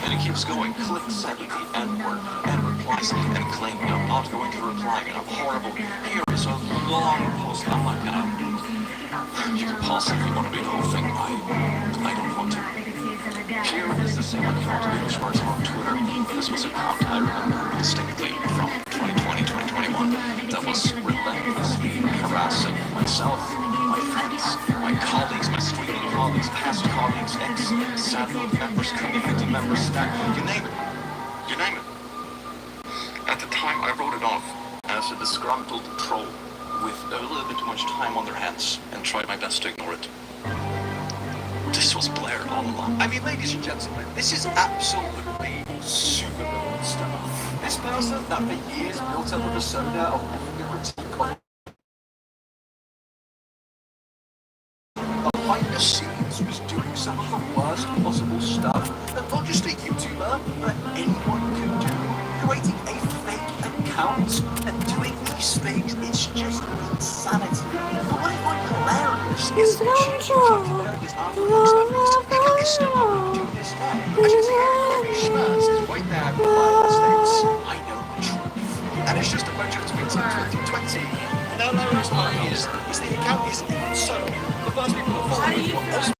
And it keeps going. Click said the N-word and replies and claiming I'm not going to reply and I'm horrible. Here is a long post. I'm not gonna. You can possibly want to do the whole thing. I don't want to. Here is the same account which was on Twitter. This was a account I remember distinctly from 2020, 2021 that was relentlessly harassing myself, my friends, my colleagues, my streaming colleagues, past colleagues, ex-Sadfield members, community members, you name it. You name it. At the time, I wrote it off as a disgruntled troll with a little bit too much time on their hands and tried my best to ignore it. This was Blair all along. I mean, ladies and gentlemen, this is absolutely supervillain stuff. This person that for years built up a persona of critique behind the scenes was doing some of the worst possible stuff that not just a YouTuber, but anyone could do. Creating a fake account and doing these things, it's just insanity. But what I find hilarious is that she keeps on his arm and it's still doing this now. I can see Harry Schmerz is right there behind the states. I know the truth. And it's just a bunch of tweets in 2020. And now Larry's point is the account is so the first people that follow it,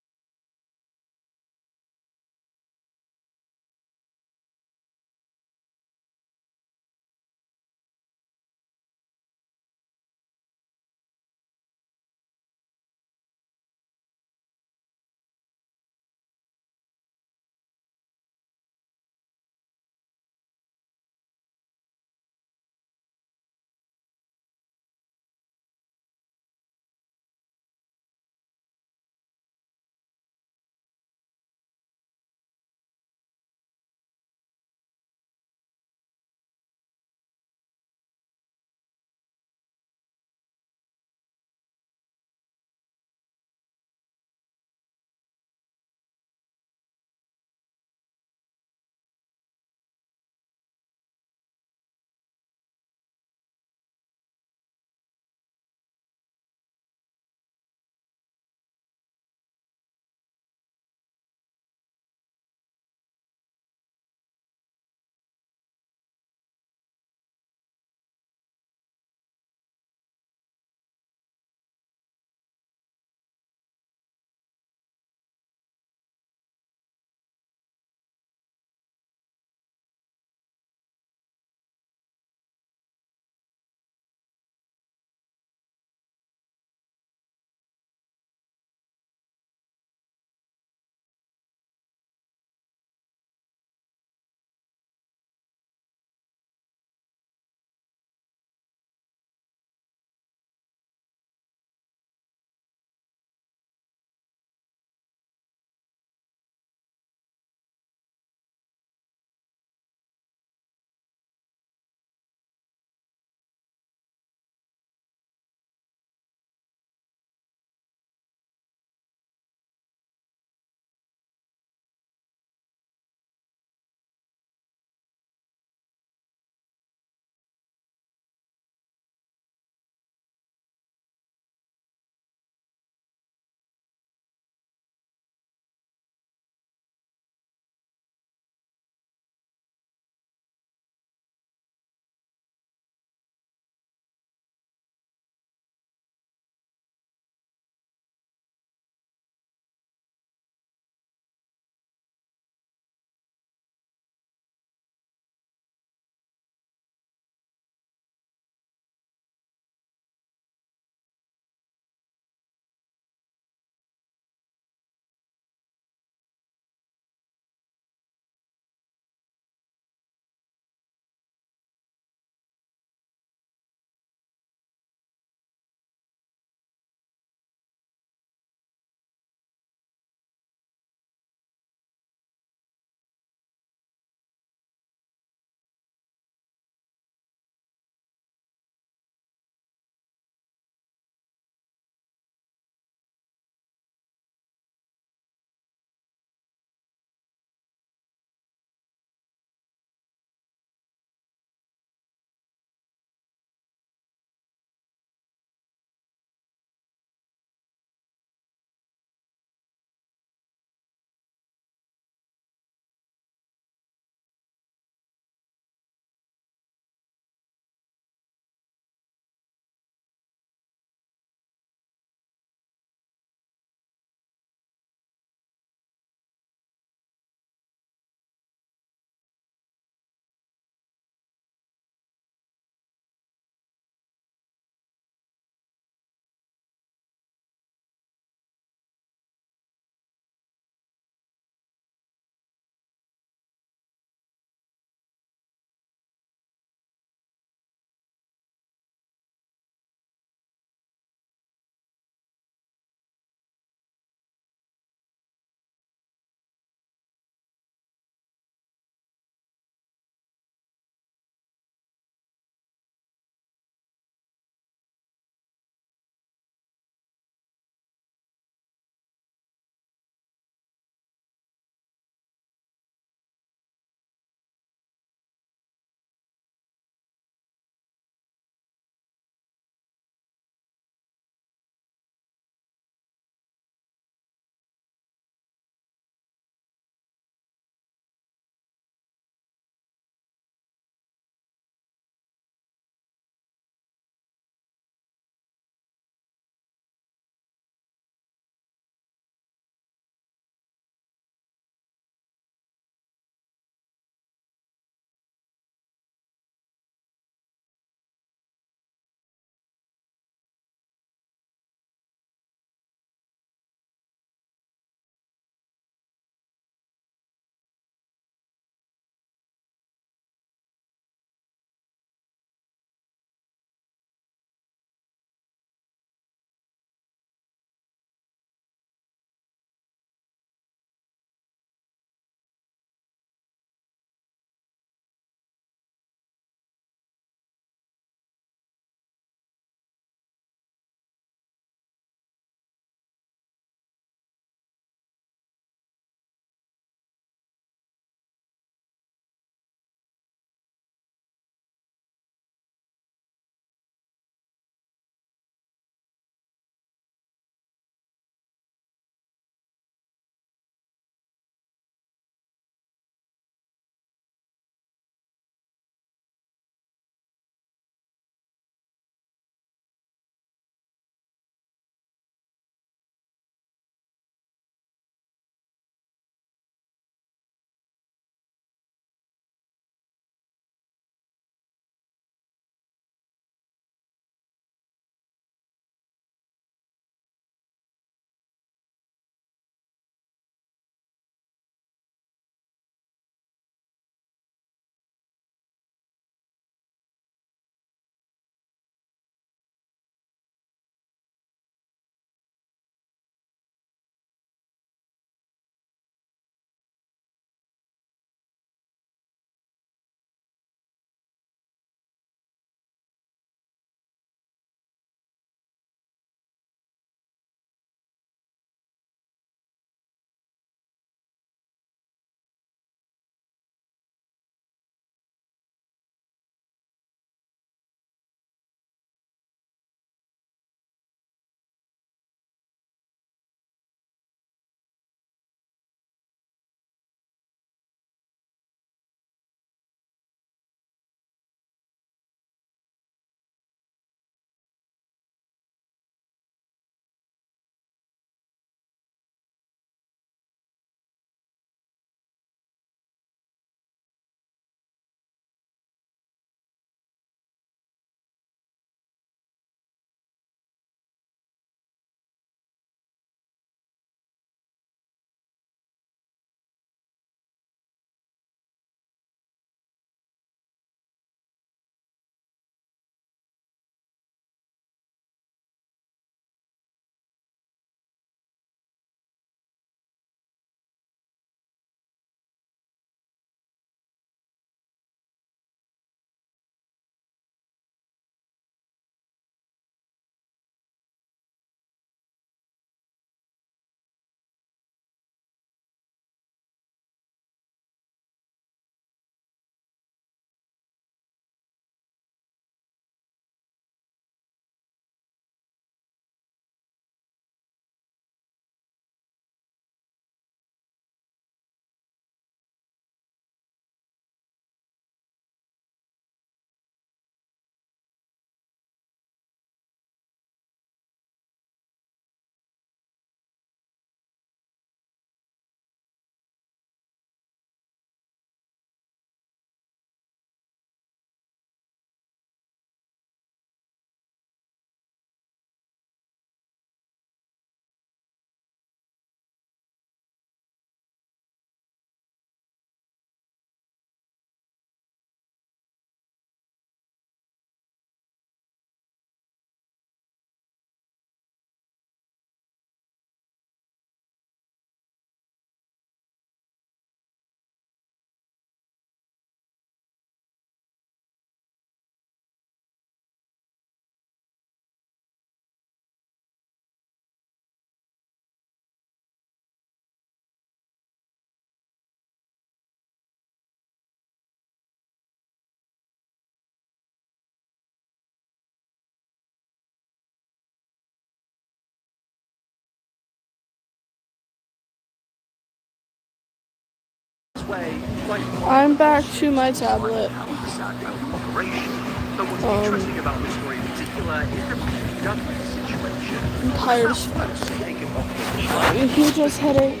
way, like I'm back to my tablet. the Sadville operation. But what's interesting about this story in particular is the BMW situation. I'm tired as fuck. Taken off the A huge headache.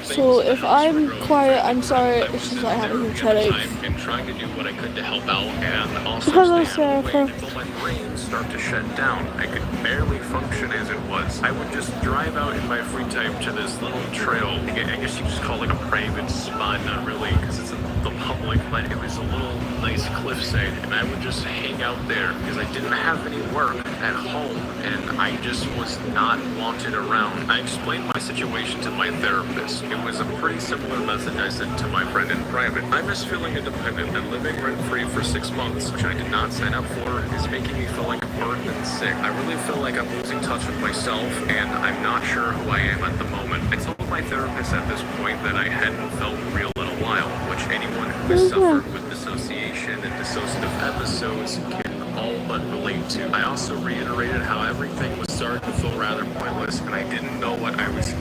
So if I'm quiet, I'm sorry. It's just I have a huge headache. And trying to do what I could to help out, and also Hello, stay out of the way Sarah. until my brain start to shut down. I could barely function as it was. I would just drive out in my free time to this little trail. I guess you just call it like a private spot, not really, because it's in the public, but it was a little nice cliffside, and I would just hang out there because I didn't have any work at home, and I just was not wanted around. I explained my situation to my therapist. It was a pretty similar message I sent to my friend in private. I miss feeling independent, and living rent-free for 6 months, which I did not sign up for, is making me feel like a burden and sick. I really feel like I'm losing touch with myself, and I'm not sure who I am at the moment. I told my therapist at this point that I hadn't felt real in a while, which anyone who has suffered with dissociation and dissociative episodes can all but relate to. I also reiterated how everything was starting to feel rather pointless, and I didn't know what I was.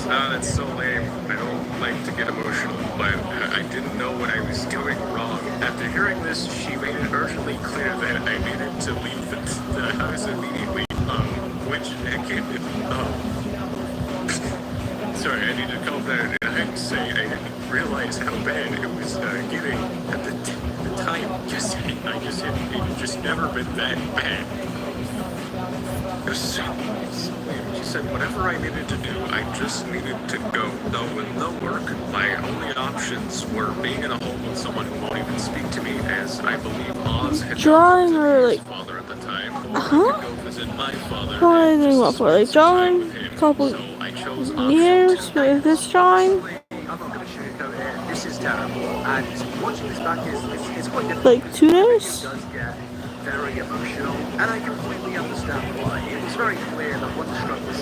That's so lame. I don't like to get emotional, but I didn't know what I was doing wrong. After hearing this, she made it urgently clear that I needed to leave the house immediately. Which again, sorry, I need to calm down. And I say I didn't realize how bad it was getting at the time. It just never been that bad. She said whatever I needed to do, I just needed to go. Though with no work, my only options were being in a home with someone who won't even speak to me, as I believe Oz had Drawing visited or his like, father at the time, or huh? to go visit my father. What are and you doing? What just for? Like spend some time drawing? with him. Couple So I chose option years 2. with this drawing? I'm not going to sugarcoat it. This is terrible. And watching this back is quite difficult. Like 2 days? It does get very emotional, and I completely understand why. It was very clear that Wonderstruck was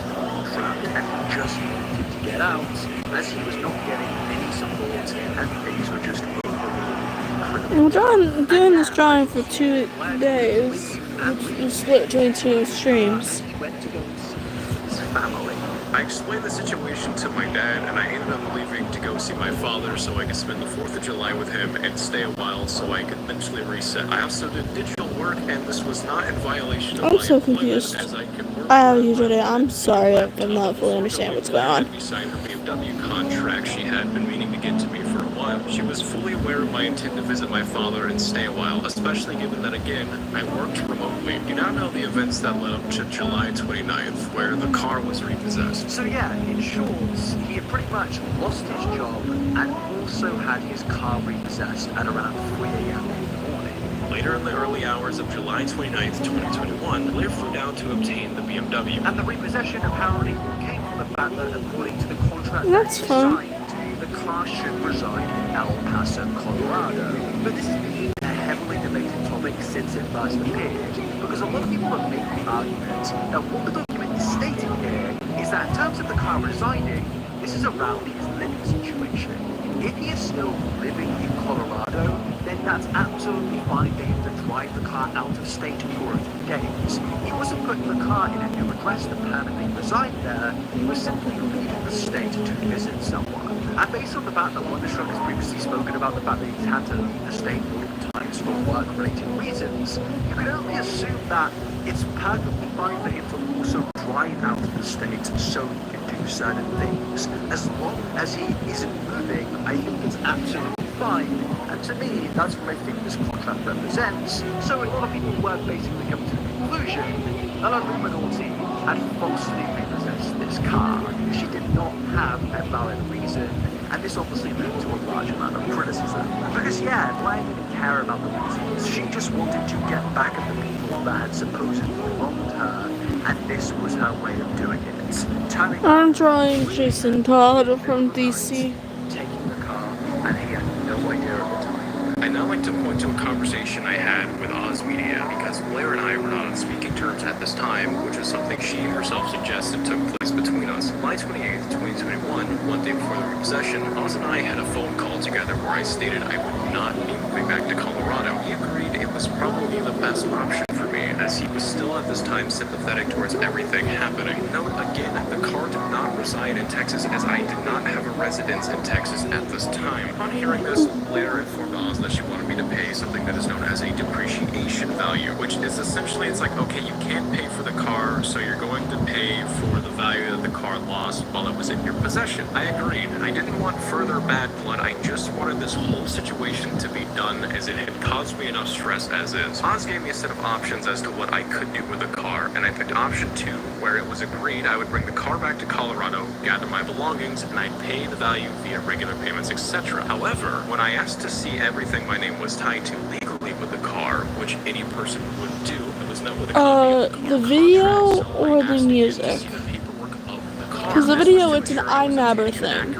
trapped and he just needed to get out, as he was not getting any support, and things were just overall I'm doing this drawing for 2 days. It's split between 2 streams. He went to go and see his family. I explained the situation to my dad, and I ended up leaving to go see my father so I could spend the 4th of July with him and stay a while so I could eventually reset. I also did digital work, and this was not in violation of I'm my so employment, confused. as I could work I have a huge headache. I'm sorry. I'm not fully understand what's going on. We signed her BMW contract. She had been meaning to get to me for a while. She was fully aware of my intent to visit my father and stay a while, especially given that, again, I worked remotely. You now know the events that led up to July 29th, where the car was repossessed. So yeah, in short, he had pretty much lost his job and also had his car repossessed at around 3 a.m. in the morning. Later in the early hours of July 29th, 2021, Blair flew down to obtain the BMW. And the repossession apparently came from the fact that, according to the contract That's that he fun. signed, the car should reside in El Paso, Colorado. But this has been a heavily debated topic since it first appeared, because a lot of people have made the argument that what the document is stating here is that in terms of the car residing, this is around his living situation. If he is still living in Colorado, then that's absolutely fine for him to drive the car out of state for a few days. He wasn't putting the car in a new address to permanently reside there, he was simply leaving the state to visit someone. And based on the fact that Wonderstruck has previously spoken about the fact that he's had to leave the state multiple times for work-related reasons, you can only assume that it's perfectly fine for him to also drive out of the state so he can do certain things. As long as he isn't moving, I think it's absolutely fine. And to me, that's what I think this contract represents. So a lot of people were basically coming to the conclusion that Illuminati had falsely repossessed this car. She did not have a valid reason, and this obviously led to a large amount of criticism. Because yeah, Blair didn't care about the reasons. She just wanted to get back at the people that had supposedly wronged her, and this was her way of doing it. Turning I'm drawing Jason Todd from DC. taking the car, and he had no idea at the time. I now like to to point to a conversation I had with Oz Media because Blair and I were not on speaking terms at this time, which was something she herself suggested took place between us. July 28th, 2021, one day before the repossession, Oz and I had a phone call together where I stated I would not be moving back to Colorado. He agreed it was probably the best option for me, as he was still at this time sympathetic towards everything happening. Note again, the car did not reside in Texas, as I did not have a residence in Texas at this time. Upon hearing this, Blair informed Oz that she wanted me to pay something that is known as a depreciation value, which is essentially, it's like, okay, you can't pay for the car, so you're going to pay for the value that the car lost while it was in your possession. I agreed. I didn't want further bad blood. I just wanted this whole situation to be done, as it had caused me enough stress as is. Oz gave me a set of options as to what I could do with the car, and I picked option 2, where it was agreed I would bring the car back to Colorado, gather my belongings, and I'd pay the value via regular payments, etc. However, when I asked to see everything my name was tied to legally with the car, which any person would do, it was met with a copy of the video or the music? Because the video, it's an iNabber thing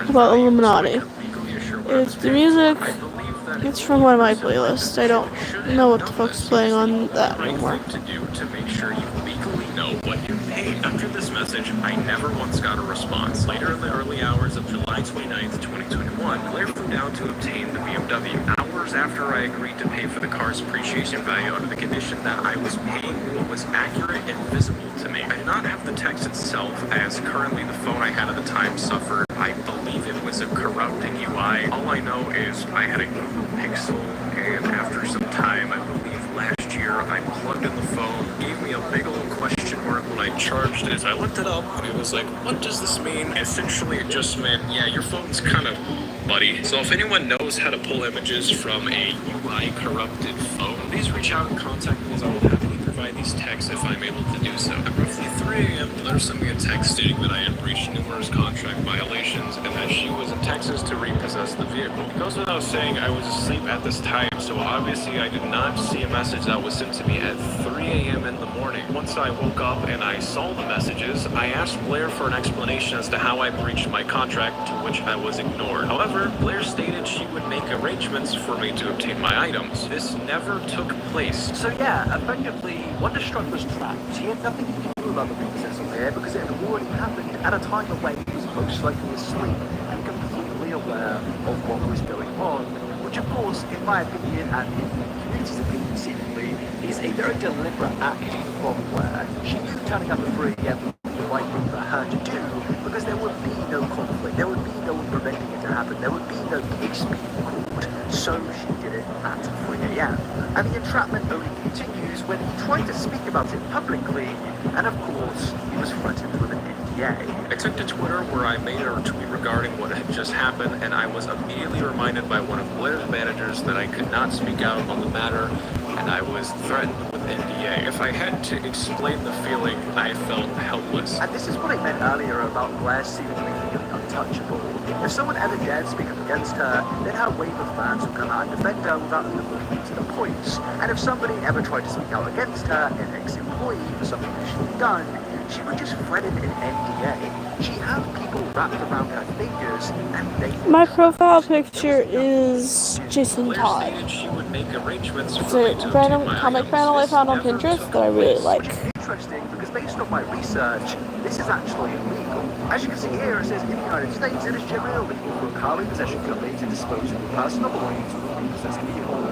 about Illuminati. It's the music, it's from one of my playlists. I don't know what the fuck's playing on that anymore. To do to make sure you legally know what you're paying. After this message, I never once got a response. Later in the early hours of July 29th, 2021, Blair flew down to obtain the BMW. Hours after I agreed to pay for the car's appreciation value under the condition that I was paying what was accurate and visible to me. I did not have the text itself, as currently the phone I had at the time suffered, I believe it was a corrupting UI. All I know is I had a Google Pixel, and after some time, I believe last year, I plugged in the phone, gave me a big old question mark when I charged it. I looked it up, and it was like, what does this mean? Essentially, it just meant, yeah, your phone's kind of buddy. So if anyone knows how to pull images from a UI corrupted phone, please reach out and contact me, as I will happily provide these texts if I'm able to do so. At roughly 3 a.m., Blair sent me a text stating that I had breached numerous contract violations and that she was in Texas to repossess the vehicle. It goes without saying I was asleep at this time, so obviously I did not see a message that was sent to me at 3 a.m. in the morning. Once I woke up and I saw the messages, I asked Blair for an explanation as to how I breached my contract, to which I was ignored. However, Blair stated she would make arrangements for me to obtain my items. This never took place. So yeah, effectively, Wonderstruck was trapped. He had nothing to do about the repossessal here because it had already happened at a time when he was most likely asleep and completely aware of what was going on, which of course, in my opinion, and in the community's opinion seemingly, is a very deliberate act from Blair. She knew turning up at 3 a.m. would be the right thing for her to do because there would be no conflict, there would be no one preventing it to happen, there would be no case being called, so she did it at 3 a.m. And the entrapment only continues when he tried to speak about it publicly, and of course, he was threatened with an NDA. I took to Twitter where I made a tweet regarding what had just happened, and I was immediately reminded by one of Blair's managers that I could not speak out on the matter, and I was threatened with NDA. If I had to explain the feeling, I felt helpless. And this is what I meant earlier about Blair seemingly feeling untouchable. If someone ever dared speak up against her, then her wave of fans would come out and defend her without even looking into the points. And if somebody ever tried to speak out against her, an ex-employee, for something that she'd done, she would just threaten an NDA. She had people wrapped around her fingers, and they... My profile picture is Jason Blair Todd. stated she would make arrangements It's for me a to random obtain my comic items. panel I This found on never Pinterest took that I really place. like. Interesting, because based on my research, this is actually illegal. As you can see here, it says in the United States, it is generally illegal for a car repossession company to dispose of your personal belongings with a repossessed vehicle,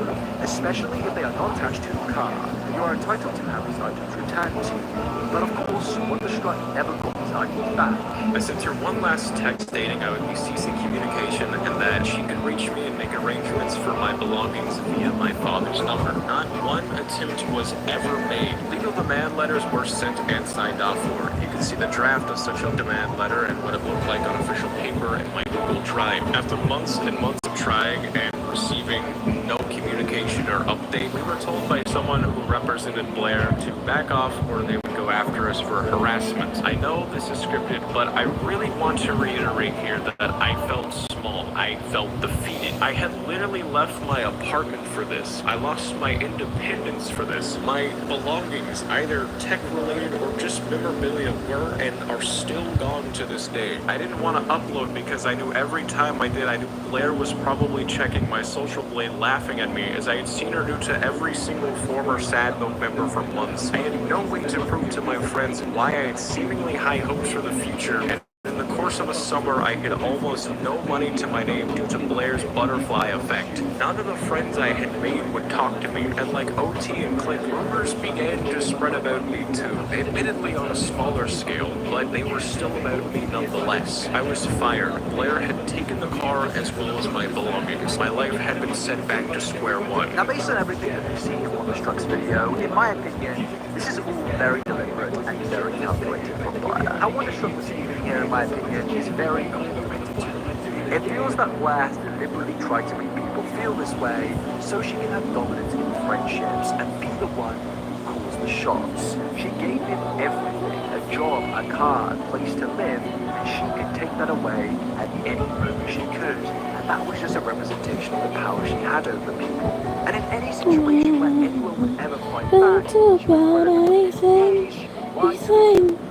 especially if they are not attached to the car. You are entitled to have these items returned to you. But of course, Wonderstruck never got these items back. I sent her one last text stating I would be ceasing communication and that she could reach me and make arrangements for my belongings via my father's number. Not one attempt was ever made. Legal demand letters were sent and signed off for. You can see the draft of such a demand letter and what it looked like on official paper in my Google Drive. After months and months of trying and receiving no communication or update, we were told by someone who represented Blair to back off or they would go go after us for harassment. I know this is scripted, but I really want to reiterate here that I felt small. I felt defeated. I had literally left my apartment for this. I lost my independence for this. My belongings, either tech-related or just memorabilia, were and are still gone to this day. I didn't want to upload because I knew every time I did, I knew Blair was probably checking my social blade laughing at me, as I had seen her do to every single former sad November for months. I had no way to prove to my friends why I had seemingly high hopes for the future, and in the course of a summer, I had almost no money to my name due to Blair's butterfly effect. None of the friends I had made would talk to me, and like OT and Click, rumors began to spread about me too, admittedly on a smaller scale, but they were still about me nonetheless. I was fired. Blair had taken the car as well as my belongings. My life had been sent back to square one. Now, based on everything that we've seen from Wonderstruck's video, in my opinion, this is all very deliberate and very calculated from Blair. How Wonderstruck was leaving here, in my opinion, is very complicated to me. It feels that Blair has deliberately tried to make people feel this way so she can have dominance in friendships and be the one who calls the shots. She gave him everything, a job, a car, a place to live, and she could take that away at any moment she could. And that was just a representation of the power she had over people. And in any situation where anyone would ever fight back, she would put anything,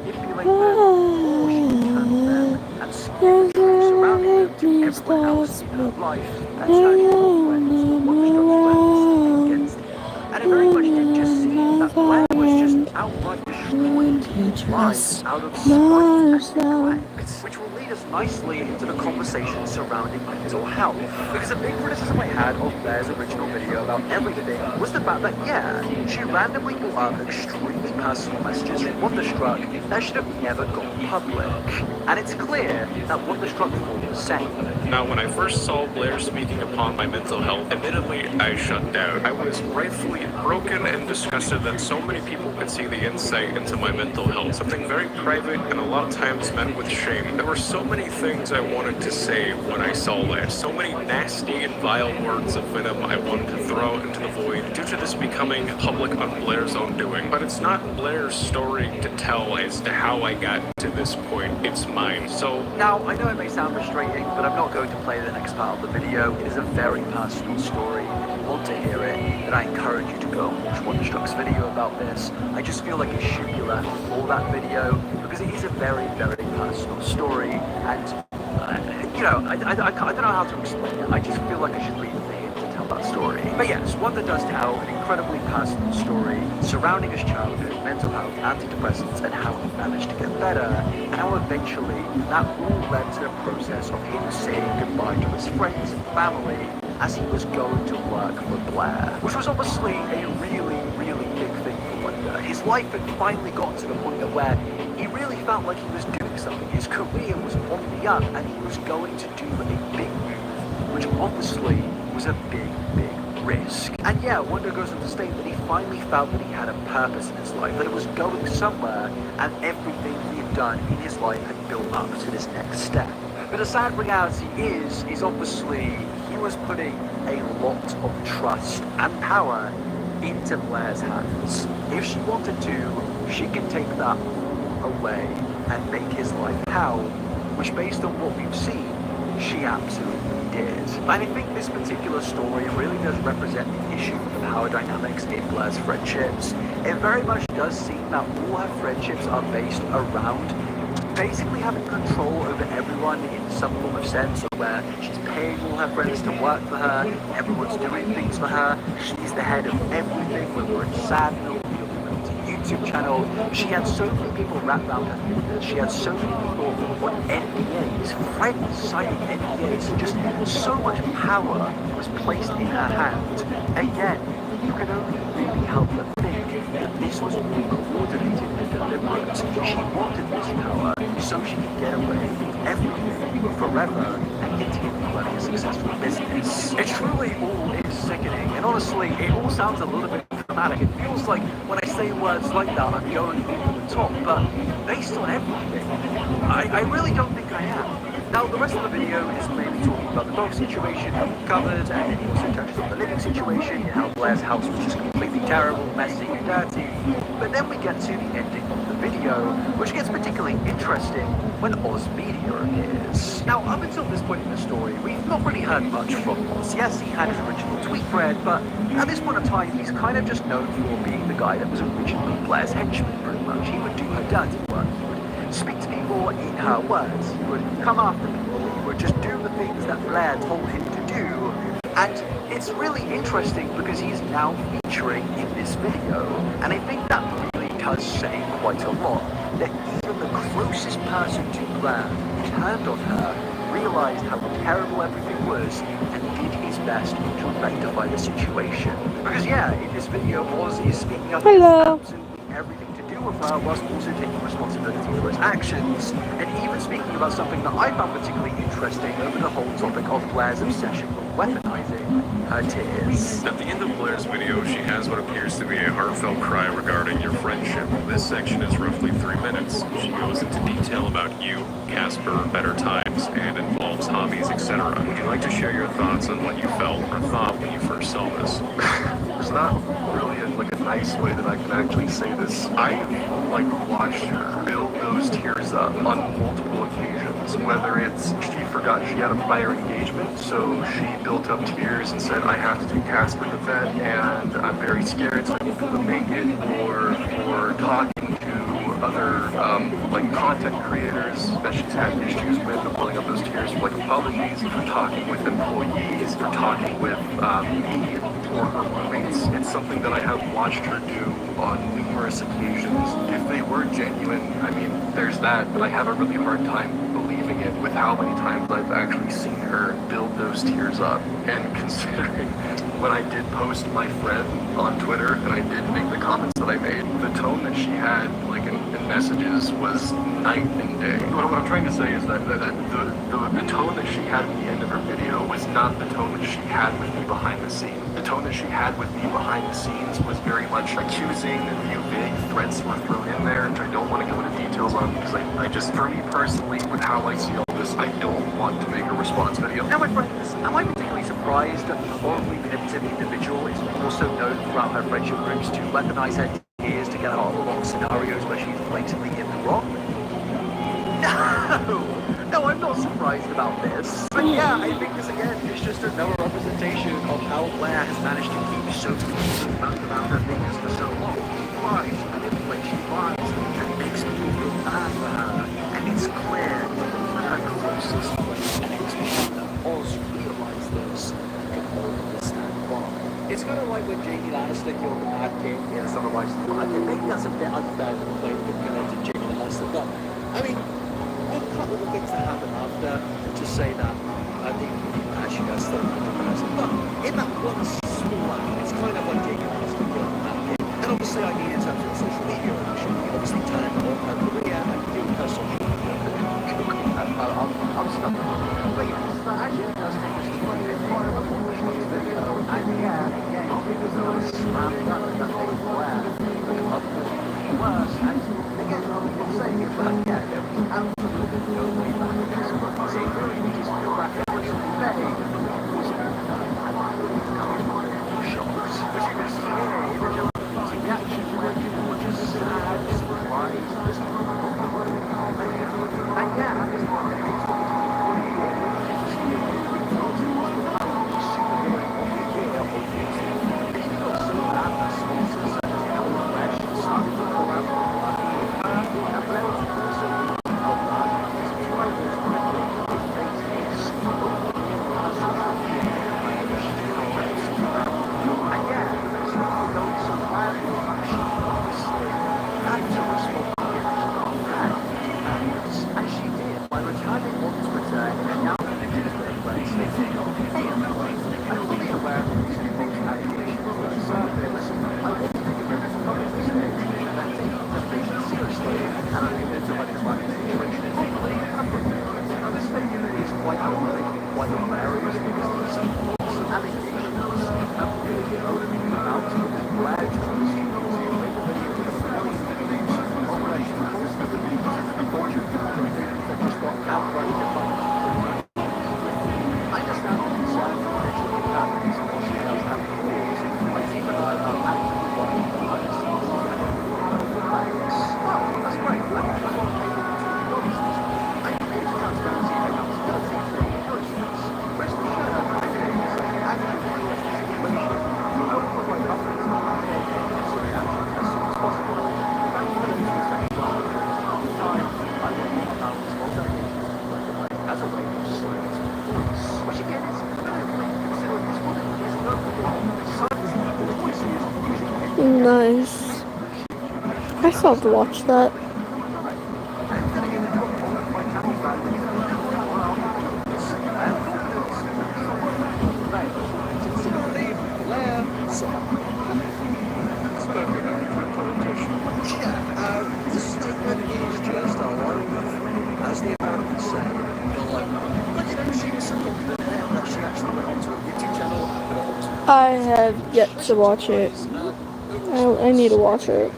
it'd be like that, or she'd turn them and scream, surrounding them to everyone else in her life, and turning all friends, Wonderstruck's friends, against him. And it very much did just seem that Blair was just outright destroying people's lives out of spite and neglect, which will lead us nicely into the conversation surrounding mental health. Because a big criticism I had of Blair's original video about everything was the fact that, yeah, she randomly brought up extremely personal messages from Wonderstruck that should have never gone public. And it's clear that Wonderstruck thought the same. Now, when I first saw Blair speaking upon my mental health, admittedly, I shut down. I was rightfully broken and disgusted that so many people could see the insight into my mental health, something very private and a lot of times met with shame. There were so many things I wanted to say when I saw that, so many nasty and vile words of venom I wanted to throw into the void due to this becoming public on Blair's own doing. But it's not Blair's story to tell as to how I got to this point, it's mine. So now, I know it may sound frustrating, but I'm not going to play the next part of the video. It is a very personal story. If you want to hear it, then I encourage you to go and watch Wonderstruck's video about this. I just feel like it should be left for that video, because it is a very, very personal story, and you know, I don't know how to explain it. I just feel like I should leave it for him to tell that story. But yes, Wonder does tell an incredibly personal story surrounding his childhood, mental health, antidepressants, and how he managed to get better, and how eventually that all led to the process of him saying goodbye to his friends and family as he was going to work for Blair, which was obviously a really, really big thing for Wonder. His life had finally gotten to the point where he really felt like he was doing something. His career was on the up, and he was going to do a big move, which obviously was a big, big risk. And yeah, Wonder goes on to state that he finally felt that he had a purpose in his life, that it was going somewhere, and everything he had done in his life had built up to this next step. But the sad reality is obviously he was putting a lot of trust and power into Blair's hands. If she wanted to, she could take that away and make his life hell, which based on what we've seen, she absolutely did. And I think this particular story really does represent the issue of power dynamics in Blair's friendships. It very much does seem that all her friendships are based around basically having control over everyone in some form of sense, where she's paying all her friends to work for her, everyone's doing things for her, she's the head of everything, whether it's Sadville, YouTube channel. She had so many people wrapped around her fingers. She had so many people on NDAs, friends signing NDAs. Just so much power was placed in her hands. Again, you can only really help but think that this was all coordinated and deliberate. She wanted this power so she could get away with everything forever and continue running a successful business. It truly all is sickening, and honestly, it all sounds a little bit dramatic. It feels like when I say words like that, I'm going over the top, but based on everything, I really don't think I am. Now, the rest of the video is mainly talking about the dog situation that we covered, and then he also touches on the living situation, how Blair's house was just completely terrible, messy, and dirty. But then we get to the ending of the video, which gets particularly interesting when Oz Media appears. Now, up until this point in the story, we've not really heard much from Oz. Yes, he had his original tweet thread, but at this point in time, he's kind of just known for being the guy that was originally Blair's henchman, pretty much. He would do her dirty work. He would speak to people in her words. He would come after people. He would just do the things that Blair told him to do. And it's really interesting because he's now featuring in this video. And I think that really does say quite a lot. That even the closest person to Blair turned on her, realized how terrible everything was, and did his best to rectify the situation. Because yeah, in this video, Oz is speaking up against absolutely everything to do with her, whilst also taking responsibility for his actions, and even speaking about something that I found particularly interesting over the whole topic of Blair's obsession with weaponizing her tears. At the end of Blair's video, she has what appears to be a heartfelt cry regarding your friendship. This section is roughly 3 minutes. She goes into detail about you, Casper, better times, and involves hobbies, etc. Would you like to share your thoughts on what you felt or thought when you first saw this? There's not really a nice way that I can actually say this. I watched her build those tears up on multiple occasions. Whether it's she forgot she had a prior engagement, so she built up tears and said, I have to take Casper to bed and I'm very scared, so I won't be able to make it, or for talking to other content creators that she's had issues with, and pulling up those tears for apologies, for talking with employees, for talking with me or her roommates. It's something that I have watched her do on numerous occasions. If they were genuine, I mean, there's that, but I have a really hard time believing it with how many times I've actually seen her build those tears up. And considering when I did post my friend on Twitter and I did make the comments that I made, the tone that she had in messages was night and day. What I'm trying to say is that the tone that she had at the end of her video was not the tone that she had with me behind the scenes. The tone that she had with me behind the scenes was very much accusing, and a few vague threats were thrown in there, which I don't want to go into details on because I just, for me personally, with how I see all this, I don't want to make a response video. Now, my friends, am I particularly surprised that the horribly manipulative individual is also known throughout her friendship groups to weaponize her tears to get out of a lot of scenarios where she's blatantly in the wrong? No, I'm not surprised about this. But yeah, I think this again is just another representation of how Blair has managed to keep so many about her fingers for so long. She lies, manipulates, she lies, and makes people feel bad for her. And it's clear that her closest friend and ex-partner Oz realize this and all understand why. It's kind of like when Jamie Lannister killed the Mad King in Sunrise of the Mad King. Maybe that's a bit unfair to play compared to Jamie Lannister, but I mean, a couple of things that happen after to say that I think actually that's still the person. But in that one small act, it's kind of like Jamie Lannister killed the Mad King. And obviously, I mean, in terms of social media, she obviously turned on her career and doing her social media. I'm stuck. But yeah, so actually, that's funny. It's part of a video. And yeah, it was always ramping up that they were worse. And again, I'm saying it, but yeah, there was absolutely no way back in this one. So it really needs to go back and really shows. But you can see here, the reaction where people were just sad, surprised, and yeah, at this point, Nice. I still have to watch that. I have yet to watch it. I need to watch it.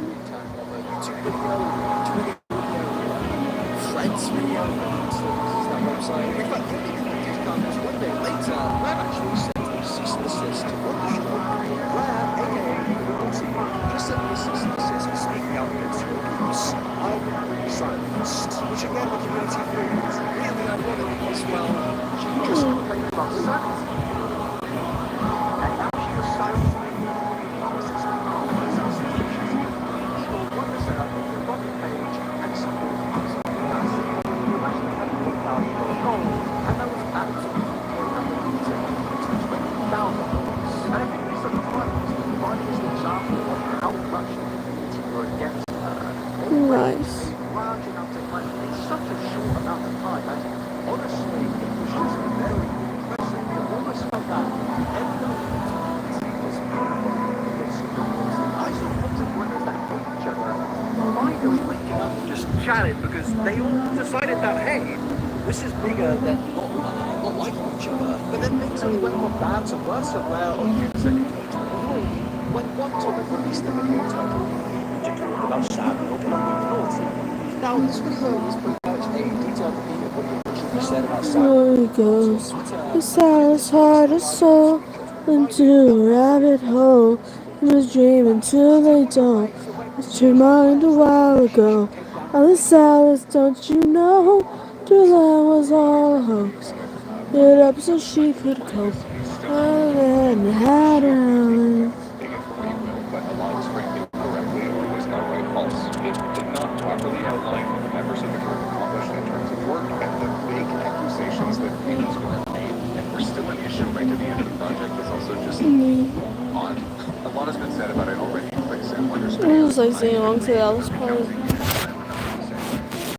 Nice. Just chatted because they all decided that, hey, this is bigger than not liking each other. But then things only went from bad to worse, and where when one topic released in the game title, to talk about Sam or naughty. Now, this video is pretty much a detailed review of what the originally said about Sam. There it goes. The saddest heart and soul into a rabbit hole. It was dreaming till they don't. It's your mind a while ago. Alice, Alice, don't you know? True love was all a hoax. Lit up so she could cope. And had her. But a lot of straight correctly or was outright false. It did not properly outline what the members of the group accomplished in terms of work, and the big accusations that paintings were made and were still an issue right to the end of the project is also just odd. A lot has been said about it already, like Sam Wonder's I was like singing along to the Alice part.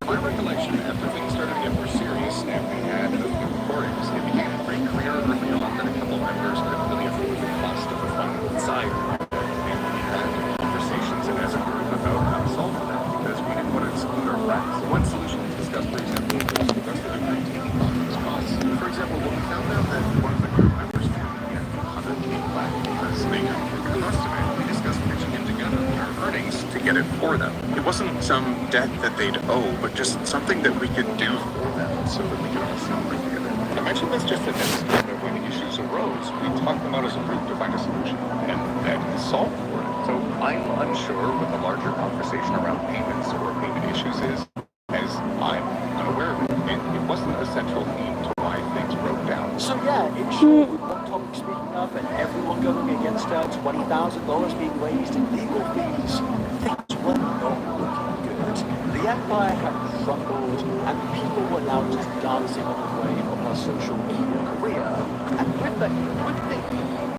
My recollection, after things started to get more serious and we had the recordings, it became pretty clear early on that a couple members couldn't really afford the cost of the final inside. And we had conversations and as a group about how to solve for that because we didn't want to exclude our friends. One solution was discussed, for example, was the rest of the group taking on those costs. For example, when we found out that one of the group members family had 100K back because they couldn't get the rest of it, we discussed pitching in together our earnings to get it for them. It wasn't some debt that they'd owe, but just something that we could do for them so that we could all celebrate together. I mentioned this just at this time that when the issues arose, we talked them out as a group to find a solution and then solve for it. So I'm unsure what the larger conversation around payments or payment issues is, as I'm unaware of it. It wasn't a central theme to why things broke down. So yeah, in short, with one topic speaking up and everyone going against her, $20,000 being raised in legal fees, things were not looking good. The empire had crumbled, and people were now just dancing on the grave of her social media career. And with that, you would think,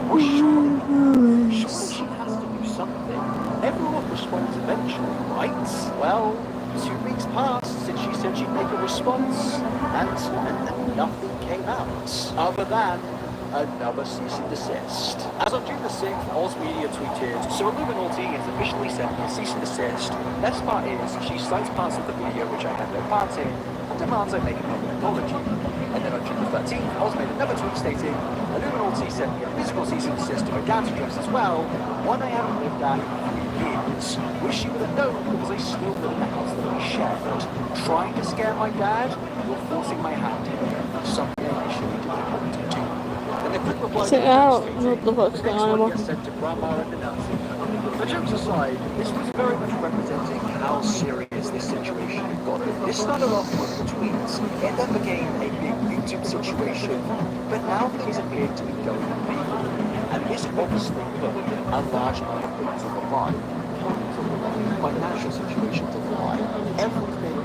well, surely she has to do something. Everyone responds eventually, right? Well, 2 weeks passed since she said she'd make a response, and nothing came out, other than another cease and desist. As on June the 6th, Oz Media tweeted, "So Illuminati has officially sent me a cease and desist. Best part is, she cites parts of the video which I had no part in, and demands I make a public apology." And then on June the 13th, Oz made another tweet stating, "Illuminati sent me a physical cease and desist to my dad's address as well, one I haven't lived at in 3 years. Wish you would have known because I still live in the house that we shared. Trying to scare my dad? You're forcing my hand here. Something I surely didn't want to do." And the quick reply So I don't know what the fuck's going on anymore. sent to Grandma and denouncing her. But jokes aside, this was very much representing how serious this situation had gotten. This started off with tweets, it then became a big YouTube situation, but now things appear to be going legal. And this obviously put a large amount of things on the line. Financial situation to the line. Everything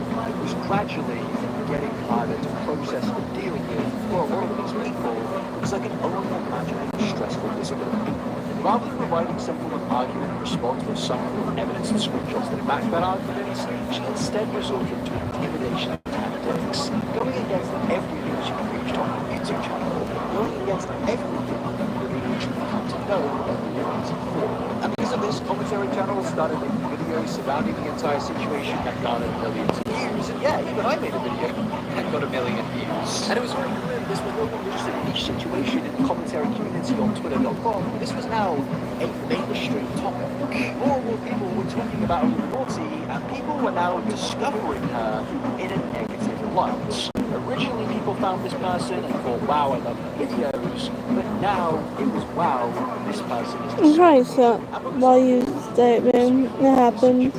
was gradually getting harder to process and deal with for a lot of these people, because I can only imagine how stressful this would have been. Rather than providing some form of argument in response with some form of evidence and screenshots that back that argument, she instead resorted to intimidation tactics, going against everything she preached on her YouTube channel, going against everything that she come to know and realize for. And because of this, Commentary Channel started making videos surrounding the entire situation that garnered millions of views. And yeah, even I made a video that got 1 million views. And it was very clear that this was no longer just a niche situation in the commentary community on Twitter.com. This was now a mainstream topic. More and more people were talking about Illuminati, and people were now discovering her in a negative light. Originally, people found this person and thought, wow, I love her videos, but now it was, wow, this person is I'm trying to set value statement. It happens.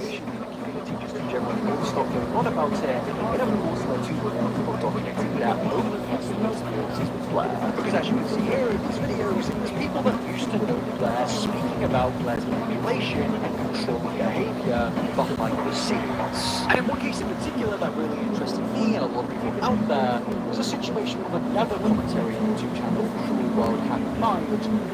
Stop going on about it, and of course led to more people dominating their own personal experiences with Blair. Because as you can see here in these videos, there's people that used to know Blair speaking about Blair's manipulation and controlling behavior behind the scenes. And in one case in particular that really interested me and a lot of people out there was a situation with another commentary YouTube channel, Cruel Wildcat Mind,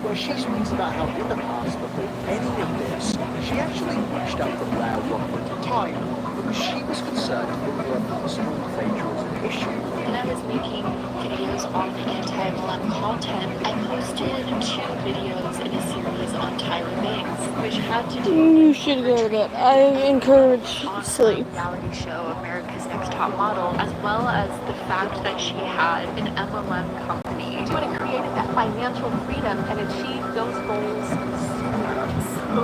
where she speaks about how in the past, before any of this, she actually reached out to Blair one point in time because she was concerned with her personal plagiarism issue. When I was making videos on anti-MLM content, I posted 2 videos in a series on Tyra Banks, which had to do You should go to bed. I encourage sleep. reality show America's Next Top Model, as well as the fact that she had an MLM company. She would have created that financial freedom and achieved those goals. So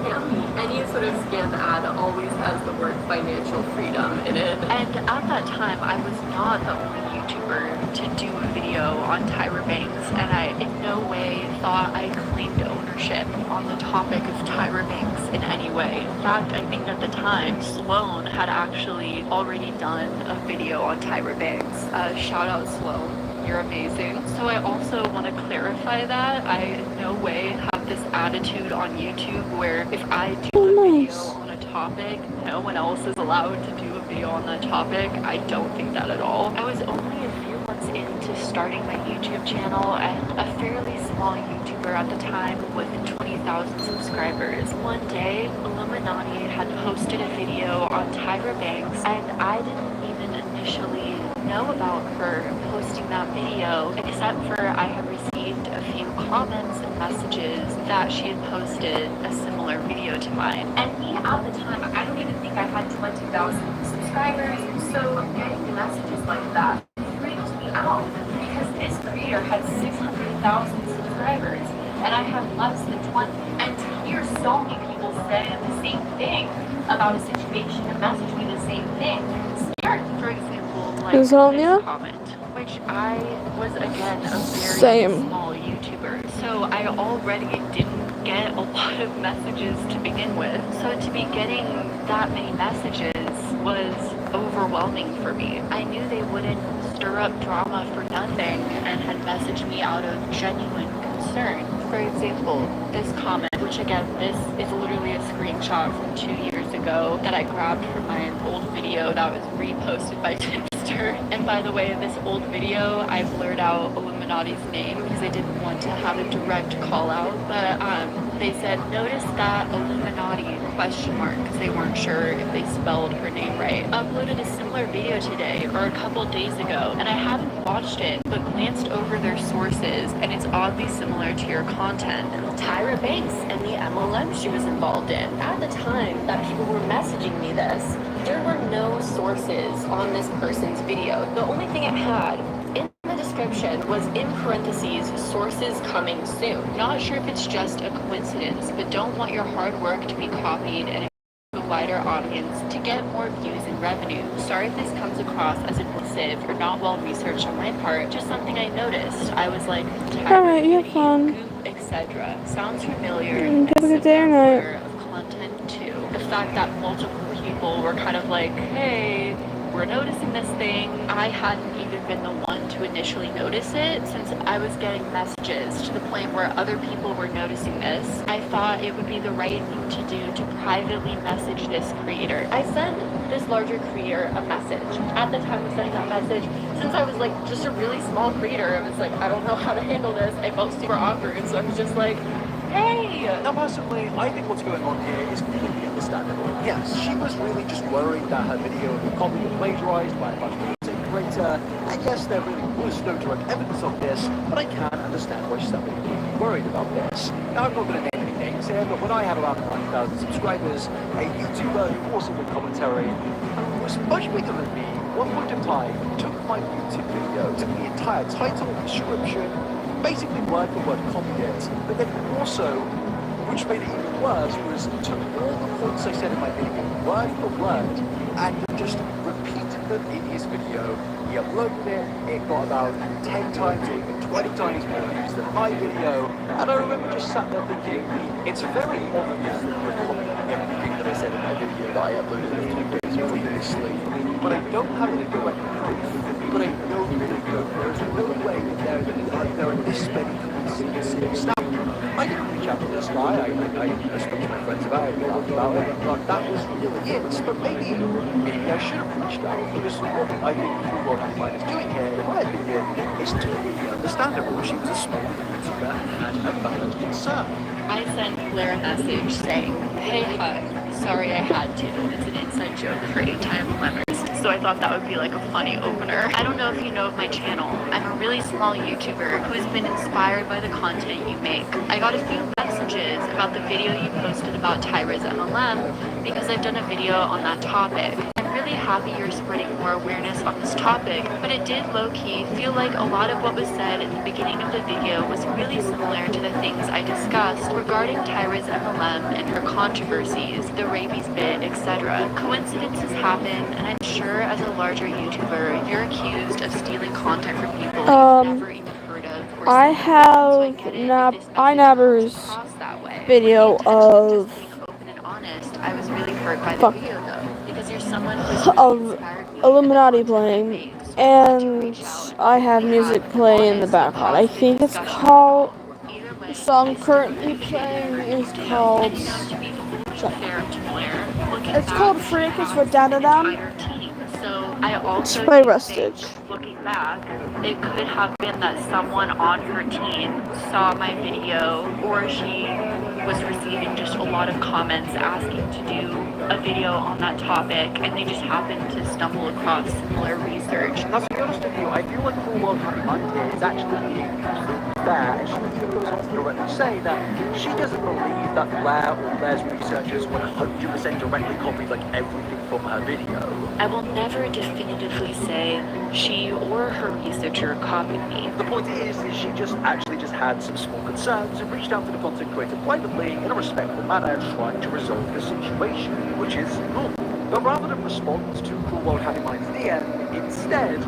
scammy. Any sort of scam ad always has the word financial freedom in it. And at that time, I was not the only YouTuber to do a video on Tyra Banks, and I in no way thought I claimed ownership on the topic of Tyra Banks in any way. In fact, I think at the time, Sloan had actually already done a video on Tyra Banks. Shout out Sloan. You're amazing. So I also want to clarify that I in no way have this attitude on YouTube where if I do a video on a topic, no one else is allowed to do a video on that topic. I don't think that at all. I was only a few months into starting my YouTube channel and a fairly small YouTuber at the time with 20,000 subscribers. One day, Illuminati had posted a video on Tyra Banks, and I didn't even initially know about her posting that video, except for I had received a few comments and messages that she had posted a similar video to mine. And me at the time, I don't even think I had 20,000 subscribers, so getting messages like that freaked me out because this creator had 600,000 subscribers and I have less than 20. And to hear so many people say the same thing about a situation and message me the same thing scared me. For example, like this comment, which I was again a very small YouTuber, so I already didn't get a lot of messages to begin with. So to be getting that many messages was overwhelming for me. I knew they wouldn't stir up drama for nothing and had messaged me out of genuine concern. For example, this comment, which again, this is literally a screenshot from 2 years ago that I grabbed from my old video that was reposted by Tipster. And by the way, this old video, I blurred out Illuminati's name because I didn't want to have a direct call out. But they said, notice that Illuminati question mark, because they weren't sure if they spelled her name right. Uploaded a similar video today or a couple days ago, and I haven't watched it, but glanced over their sources, and it's oddly similar to your content. Tyra Banks and the MLM she was involved in. At the time that people were messaging me this, there were no sources on this person's video. The only thing it had in the description was in parentheses, sources coming soon. Not sure if it's just a coincidence, but don't want your hard work to be copied and a wider audience to get more views and revenue. Sorry if this comes across as aggressive or not well researched on my part, just something I noticed. I was like, alright, you have fun. Etc. Sounds familiar. Have a good day or night. Of content too. The fact that multiple people were kind of like, hey, we're noticing this thing. I hadn't even been the one to initially notice it since I was getting messages to the point where other people were noticing this. I thought it would be the right thing to do to privately message this creator. I sent this larger creator a message. At the time of sending that message, since I was like just a really small creator, I was like, I don't know how to handle this. I felt super awkward, so I was just like, Hey! Now, personally, I think what's going on here is completely understandable. Yes, she was really just worried that her video would copied and plagiarized by a bunch of content creator, and yes, there really was no direct evidence of this, but I can understand why somebody would be worried about this. Now, I'm not going to name any names here, but when I had around 9,000 subscribers, a YouTuber who also did commentary, who was much bigger than me, one point in time, took my YouTube video, took the entire title, description, basically word for word copied it, but then also, which made it even worse, was took all the points I said in my video, word for word, and just repeated them in his video. He uploaded it, it got about 10 times or even 20 times more views than my video, and I remember just sat there thinking, it's very obvious that you're copying everything that I said in my video that I uploaded a few days previously, but I don't have any direct proof, but I know that there's no way that there are this many instances. Now, I didn't reach out to this guy, I spoke to my friends about it, laughed about it, but that was really it. But maybe I should have reached out, because what I think Cool World Online is doing here, in my opinion, is totally understandable. She was a small YouTuber and had a valid concern. I sent Blair a message saying, hey, sorry I had to. It's an inside joke for 8-time lemurs. So I thought that would be like a funny opener. I don't know if you know of my channel. I'm a really small YouTuber who has been inspired by the content you make. I got a few messages about the video you posted about Tyra's MLM because I've done a video on that topic. I'm really happy you're spreading more awareness on this topic, but it did low-key feel like a lot of what was said at the beginning of the video was really similar to the things I discussed regarding Tyra's MLM and her controversies, the rabies bit, etc. Coincidences happen, and I'm sure as a larger YouTuber, you're accused of stealing content from people you've never even heard of. Or I have iNabber's video of I was really hurt by the video though, because you're someone who's of Illuminati playing, and I have music playing in the background. I think it's called, the song currently playing is called, it's called Freak, it's for Dadadam. So I also Spray Rustage. Looking back, it could have been that someone on her team saw my video, or she was receiving just a lot of comments asking to do a video on that topic, and they just happened to stumble across similar research. Now, to be honest with you, I feel like Cool World Online is actually being fair, and she goes on to directly say that she doesn't believe that Blair or Blair's researchers 100% directly copied like everything from her video. I will never definitively say she or her researcher copied me. The point is she just had some small concerns and reached out to the content creator privately in a respectful manner, trying to resolve the situation, which is normal. But rather than respond to Cool World Happy Minds DM, instead,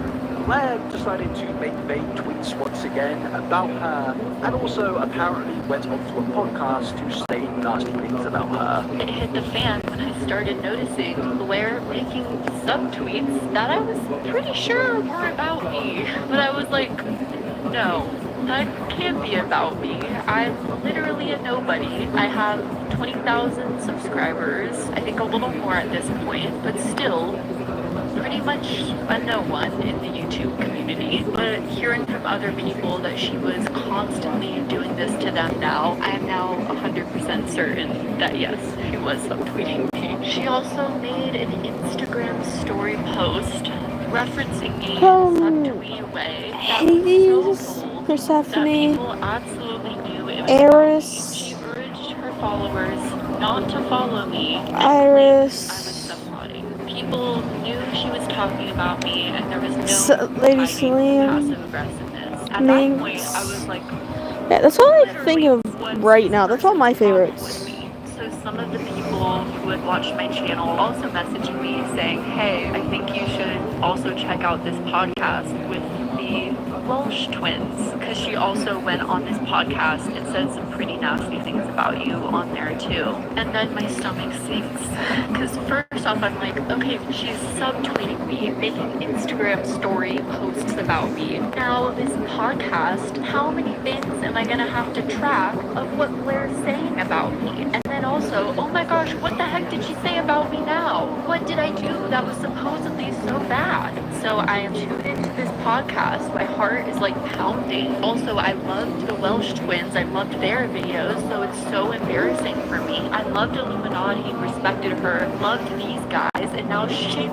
Blair decided to make vague tweets once again about her, and also apparently went onto a podcast to say nasty things about her. It hit the fan when I started noticing Blair making subtweets that I was pretty sure were about me. But I was like, no, that can't be about me. I'm literally a nobody. I have 20,000 subscribers, I think a little more at this point, but still pretty much a no one in the YouTube community. But hearing from other people that she was constantly doing this to them now, I am now 100% certain that yes, she was subtweeting me. She also made an Instagram story post referencing me in a subtweet way that was so bold Persephone, that people absolutely knew it was Eris, she urged her followers not to follow me. Iris, People knew she was talking about me, and there was no Lady Celine, passive aggressiveness. At that point, I was like, yeah, that's all I think of right now. That's all my favorites. So some of the people who had watched my channel also messaged me saying, hey, I think you should also check out this podcast with the Welsh twins, because she also went on this podcast and said some pretty nasty things about you on there too. And then my stomach sinks, because first off I'm like, okay, she's subtweeting me, making Instagram story posts about me. Now this podcast, how many things am I gonna have to track of what Blair's saying about me? And then then also, oh my gosh, what the heck did she say about me now? What did I do that was supposedly so bad? So I am tuned into this podcast. My heart is like pounding. Also, I loved the Welsh twins. I loved their videos, so it's so embarrassing for me. I loved Illuminati, respected her, loved these guys, and now she's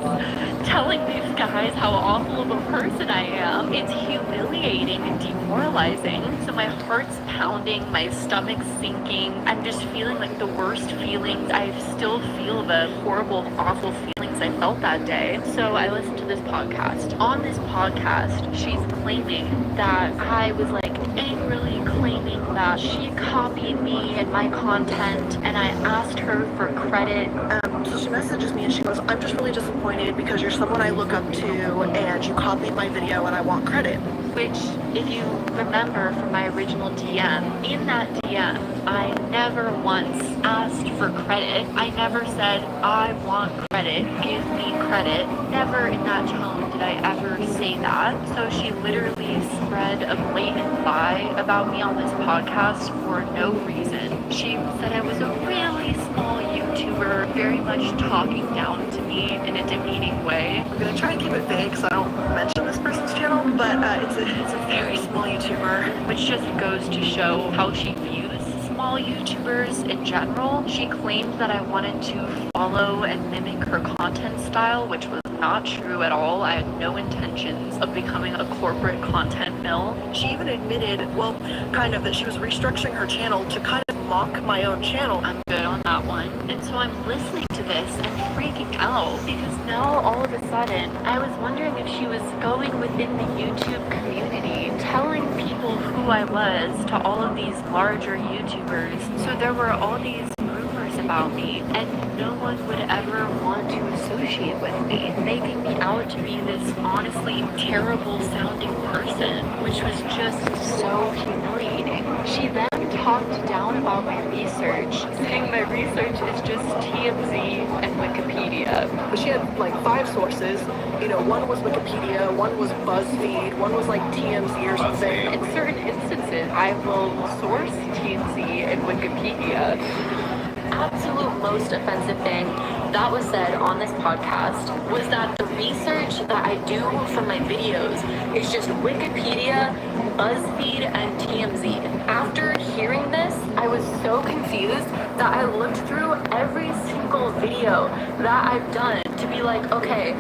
telling these guys how awful of a person I am. It's humiliating and demoralizing. So my heart's pounding, my stomach's sinking. I'm just feeling like the worst feelings. I still feel the horrible, awful feelings I felt that day. So I listened to this podcast. On this podcast, she's claiming that I was like angrily claiming that she copied me and my content, and I asked her for credit. So she messages me and she goes, I'm just really disappointed because you're someone I look up to and you copied my video and I want credit. Which, if you remember from my original DM, in that DM, I never once asked for credit. I never said, I want credit, give me credit. Never in that tone did I ever say that. So she literally spread a blatant lie about me on this podcast for no reason. She said I was a really small YouTuber, very much talking down to me in a demeaning way. I'm gonna try and keep it vague so I don't mention this person's channel, but it's a very small YouTuber. Which just goes to show how she views small YouTubers in general. She claimed that I wanted to follow and mimic her content style, which was not true at all. I had no intentions of becoming a corporate content mill. She even admitted, well, kind of, that she was restructuring her channel to kind of mock my own channel. I'm good on that one. And so I'm listening to this and freaking out because now all of a sudden I was wondering if she was going within the YouTube community telling people who I was to all of these larger YouTubers. So there were all these rumors about me and no one would ever want to associate with me, making me out to be this honestly terrible sounding person, which was just so humiliating. She then talked down about my research, saying my research is just TMZ and Wikipedia. But she had like 5 sources. You know, one was Wikipedia, one was BuzzFeed, one was like TMZ or something. In certain instances, I will source TMZ and Wikipedia. Absolute most offensive thing that was said on this podcast was that the research that I do for my videos is just Wikipedia, BuzzFeed, and TMZ. After hearing this, I was so confused that I looked through every single video that I've done to be like, okay,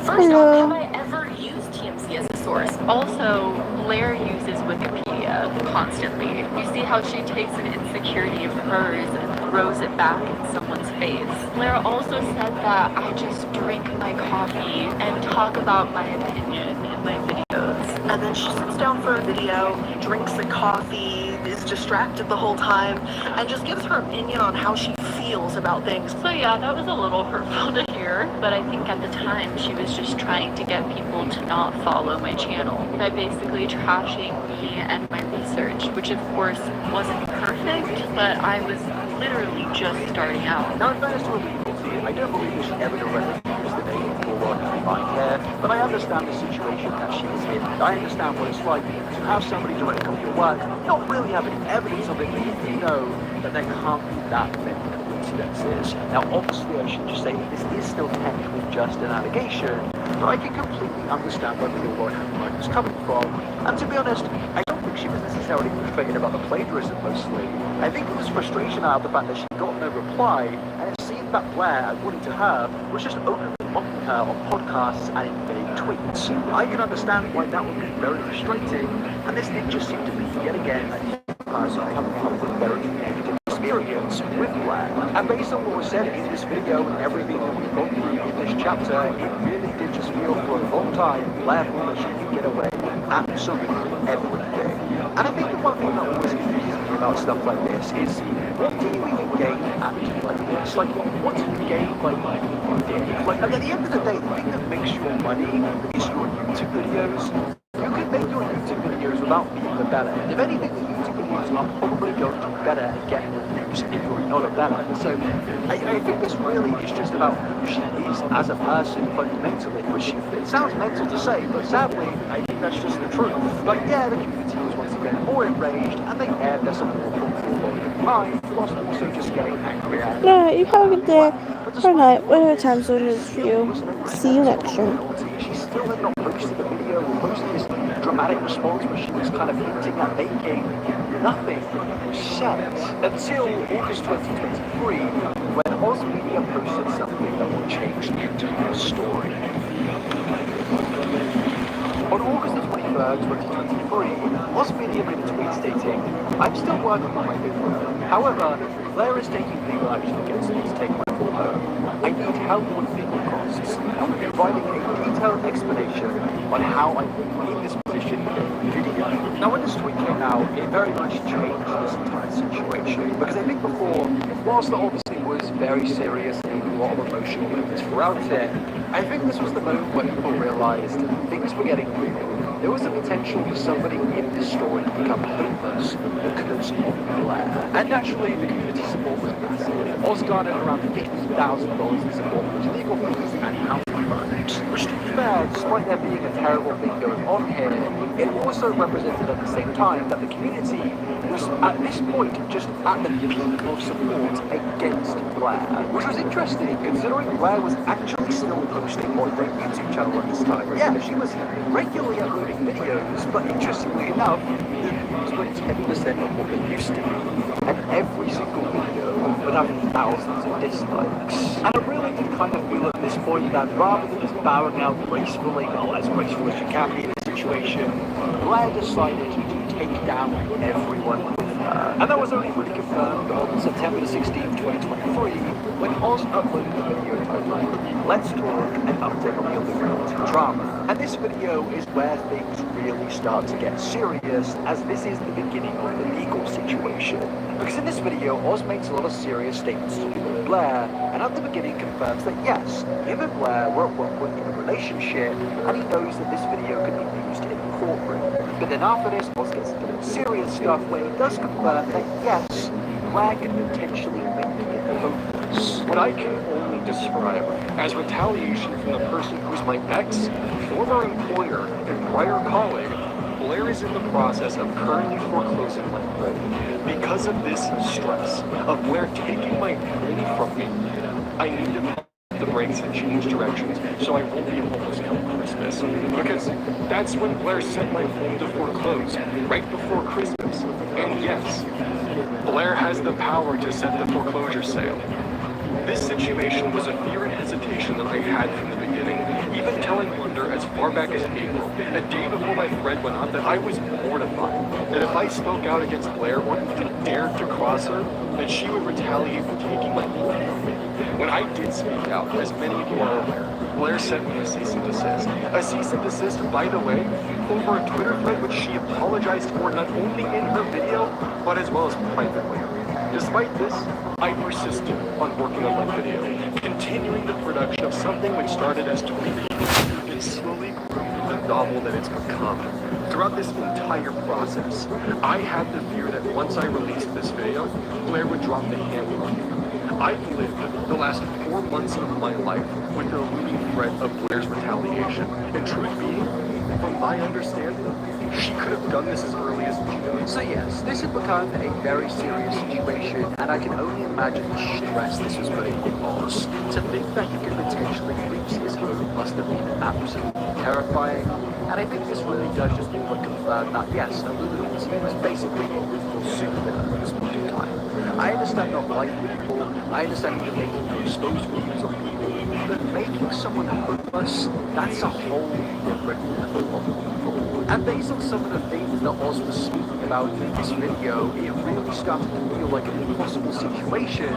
first off, have I ever used TMZ as a source? Also, Blair uses Wikipedia constantly. You see how she takes an insecurity of hers and throws it back in someone's face. Blair also said that I just drink my coffee and talk about my opinion in my videos. And then she sits down for a video, drinks the coffee, is distracted the whole time, and just gives her opinion on how she feels about things. So yeah, that was a little hurtful to hear, but I think at the time she was just trying to get people to not follow my channel by basically trashing me and my research, which of course wasn't perfect, but I was literally just starting out. Now, in fairness to Illegal, I don't believe that she ever directly used the name for my care, but I understand the situation that she was in. I understand what it's like to have somebody directly come to your work, not really have any evidence of it, but you know that there can't be that many coincidences. Now, obviously, I should just say that this is still technically just an allegation, but I can completely understand where Bill Warren was coming from. And to be honest, I don't think she was necessarily frustrated about the plagiarism mostly. I think it was frustration out of the fact that she got no reply, and it seemed that Blair, according to her, was just openly mocking her on podcasts and in vague tweets. I can understand why that would be very frustrating, and this did just seem to be yet again a person having a very negative experience with Blair. And based on what was said in this video and everything that we've gone through in this chapter, it really did just feel for a long time Blair thought that she could get away with absolutely everything. And I think the one thing that always confuses me about stuff like this is, what do you even gain acting like this? Like, what do you gain by doing this? Like, at the end of the day, the thing that makes you money is your YouTube videos. You can make your YouTube videos without being the better. And if anything, the YouTube videos are probably going to be better at getting the views if you're not a better. So I think this really is just about who she is as a person fundamentally, which it sounds mental to say, but sadly, I think that's just the truth. But yeah, the community was once again more enraged, and they aired their support for mind, whilst also just getting angry at Alright, you have a good day or night, whatever time zone it is for you. See you next year. She still had not posted a video or posted this dramatic response where she was kind of hinting at making nothing sense until August 2023 when Oz Media posted something that would change the entire story. On August the 23rd, 2023, Oz Media made a tweet stating, "I'm still working on my video. However, Blair is taking legal action against me to take my full home. I need help with legal costs. I'll be providing a detailed explanation on how I'm in this position in the video." Now, when this tweet came out, it very much changed this entire situation. Because I think before, whilst it obviously was very serious and a lot of emotion throughout it, I think this was the moment when people realized things were getting real. There was a potential for somebody in this story to become homeless because of Blair. And naturally, the community support was massive. Oz garnered around $50,000 in support for legal fees and housing funds. Which, to be fair, despite there being a terrible thing going on here, it also represented at the same time that the community was at this point just at the peak of support against Blair. Which was interesting, considering Blair was actually still posting on her YouTube channel at this time. Yeah, she was regularly uploading videos, but interestingly enough, the views were 10% of what they used to be. And every single video would have thousands of dislikes. And I really did kind of feel at this point that rather than just bowing out gracefully, well, as graceful as you can be in this situation, Blair decided to take down everyone with her. And that was only really confirmed on September 16, 2023, when Oz uploaded the video titled, "Let's Talk, an update on the Illuminati drama." And this video is where things really start to get serious, as this is the beginning of the legal situation. Because in this video, Oz makes a lot of serious statements to do with Blair, and at the beginning confirms that yes, him and Blair were at one point in a relationship, and he knows that this video could be used in the courtroom. But then after this, Oz gets into the serious stuff where he does confirm that yes, Blair could potentially make it homeless. What I can only describe as retaliation from the person who's my ex, former employer, and prior colleague, Blair is in the process of currently foreclosing my home. Because of this stress of Blair taking my money from me, I need to pump the brakes and change directions so I won't be homeless come Christmas. Because that's when Blair sent my home to foreclose, right before Christmas. And yes, Blair has the power to set the foreclosure sale. This situation was a fear and hesitation that I had from the beginning, even telling Wonder as far back as April, a day before my thread went up, that I was mortified that if I spoke out against Blair or even dared to cross her, that she would retaliate for taking my home from me. When I did speak out, as many of you are aware, Blair sent me a cease and desist. A cease and desist, by the way, over a Twitter thread which she apologized for not only in her video, but as well as privately. Despite this, I persisted on working on my video, continuing the production of something which started as tweeting and slowly grew into the novel that it's become. Throughout this entire process, I had the fear that once I released this video, Blair would drop the hammer on me. I've lived the last 4 months of my life with the looming threat of Blair's retaliation. And truth being, from my understanding, she could have done this as early as June. So yes, this had become a very serious situation, and I can only imagine the stress this was putting on Oz. To think that he could potentially reach his home must have been absolutely terrifying, and I think this really does just confirm that yes, Illuminati was basically a lethal supervillain at this point in time. I understand not liking people, I understand even making exposed videos on people, but making someone homeless, that's a whole different level of evil. And based on some of the things that Oz was speaking about in this video, it really started to feel like an impossible situation,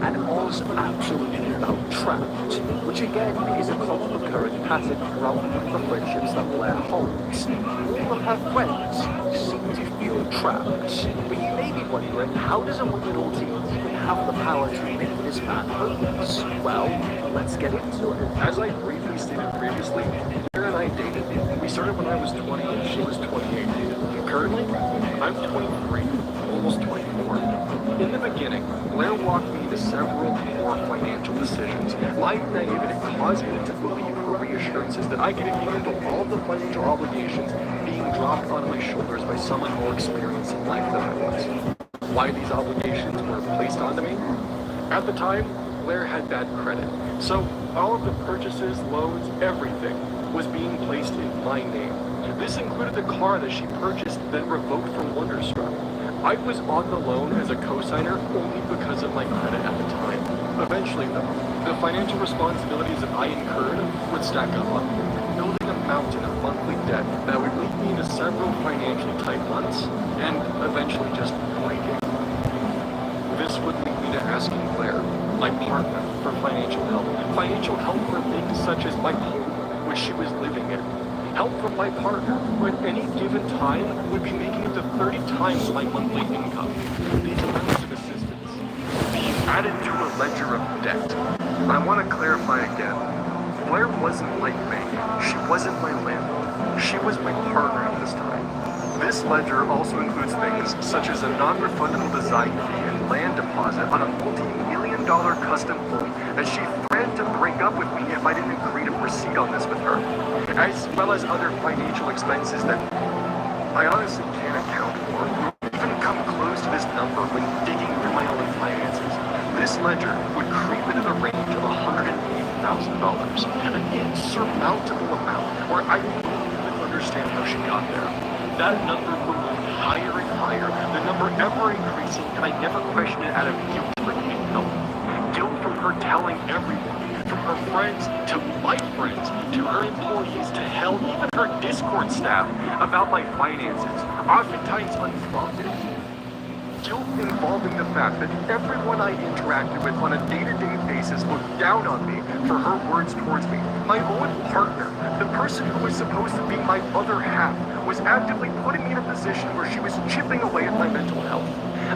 and Oz absolutely felt trapped, which again is a common recurring pattern throughout the friendships that Blair holds. All of her friends seem to feel trapped. But you may be wondering, how does a Illuminati even have the power to make this man homeless? Well, let's get into it. As I briefly stated previously, Blair and I dated. We started when I was 20 and she was 28. Currently, I'm 23, almost 24. In the beginning, Blair walked me into several poor financial decisions. My naivety caused me to believe her reassurances that I could handle all of the financial obligations being dropped on my shoulders by someone more experienced in life than I was. why these obligations were placed onto me. At the time, Blair had bad credit, so all of the purchases, loans, everything was being placed in my name. This included the car that she purchased then revoked from Wonderstruck. I was on the loan as a co-signer only because of my credit at the time. Eventually, though, the financial responsibilities that I incurred would stack up on me, building a mountain of monthly debt that would lead me into several financially tight months, and eventually just breaking. This would lead me to asking Blair, my partner, for financial help. Financial help for things such as my home, which she was living in. Help from my partner, who at any given time would be making up to 30 times my monthly income. These amounts of assistance being added to a ledger of debt. I want to clarify again. Blair wasn't like me. She wasn't my landlord. She was my partner at this time. This ledger also includes things such as a non-refundable design fee and land deposit on a multi-million-dollar custom home that she threatened to break up with me if I didn't agree to proceed on this with her, as well as other financial expenses that I honestly can't account for, or even come close to this number when digging through my own finances. This ledger would creep into the range of $180,000, an insurmountable amount where I don't even understand how she got there. That number moved higher and higher, the number ever increasing, and I never questioned it out of guilt for needing help. Guilt from her telling everyone, from her friends to my friends, to her employees, to hell, even her Discord staff, about my finances, oftentimes unprompted. Guilt involving the fact that everyone I interacted with on a day-to-day basis looked down on me for her words towards me. My own partner, the person who was supposed to be my other half, was actively putting me in a position where she was chipping away at my mental health.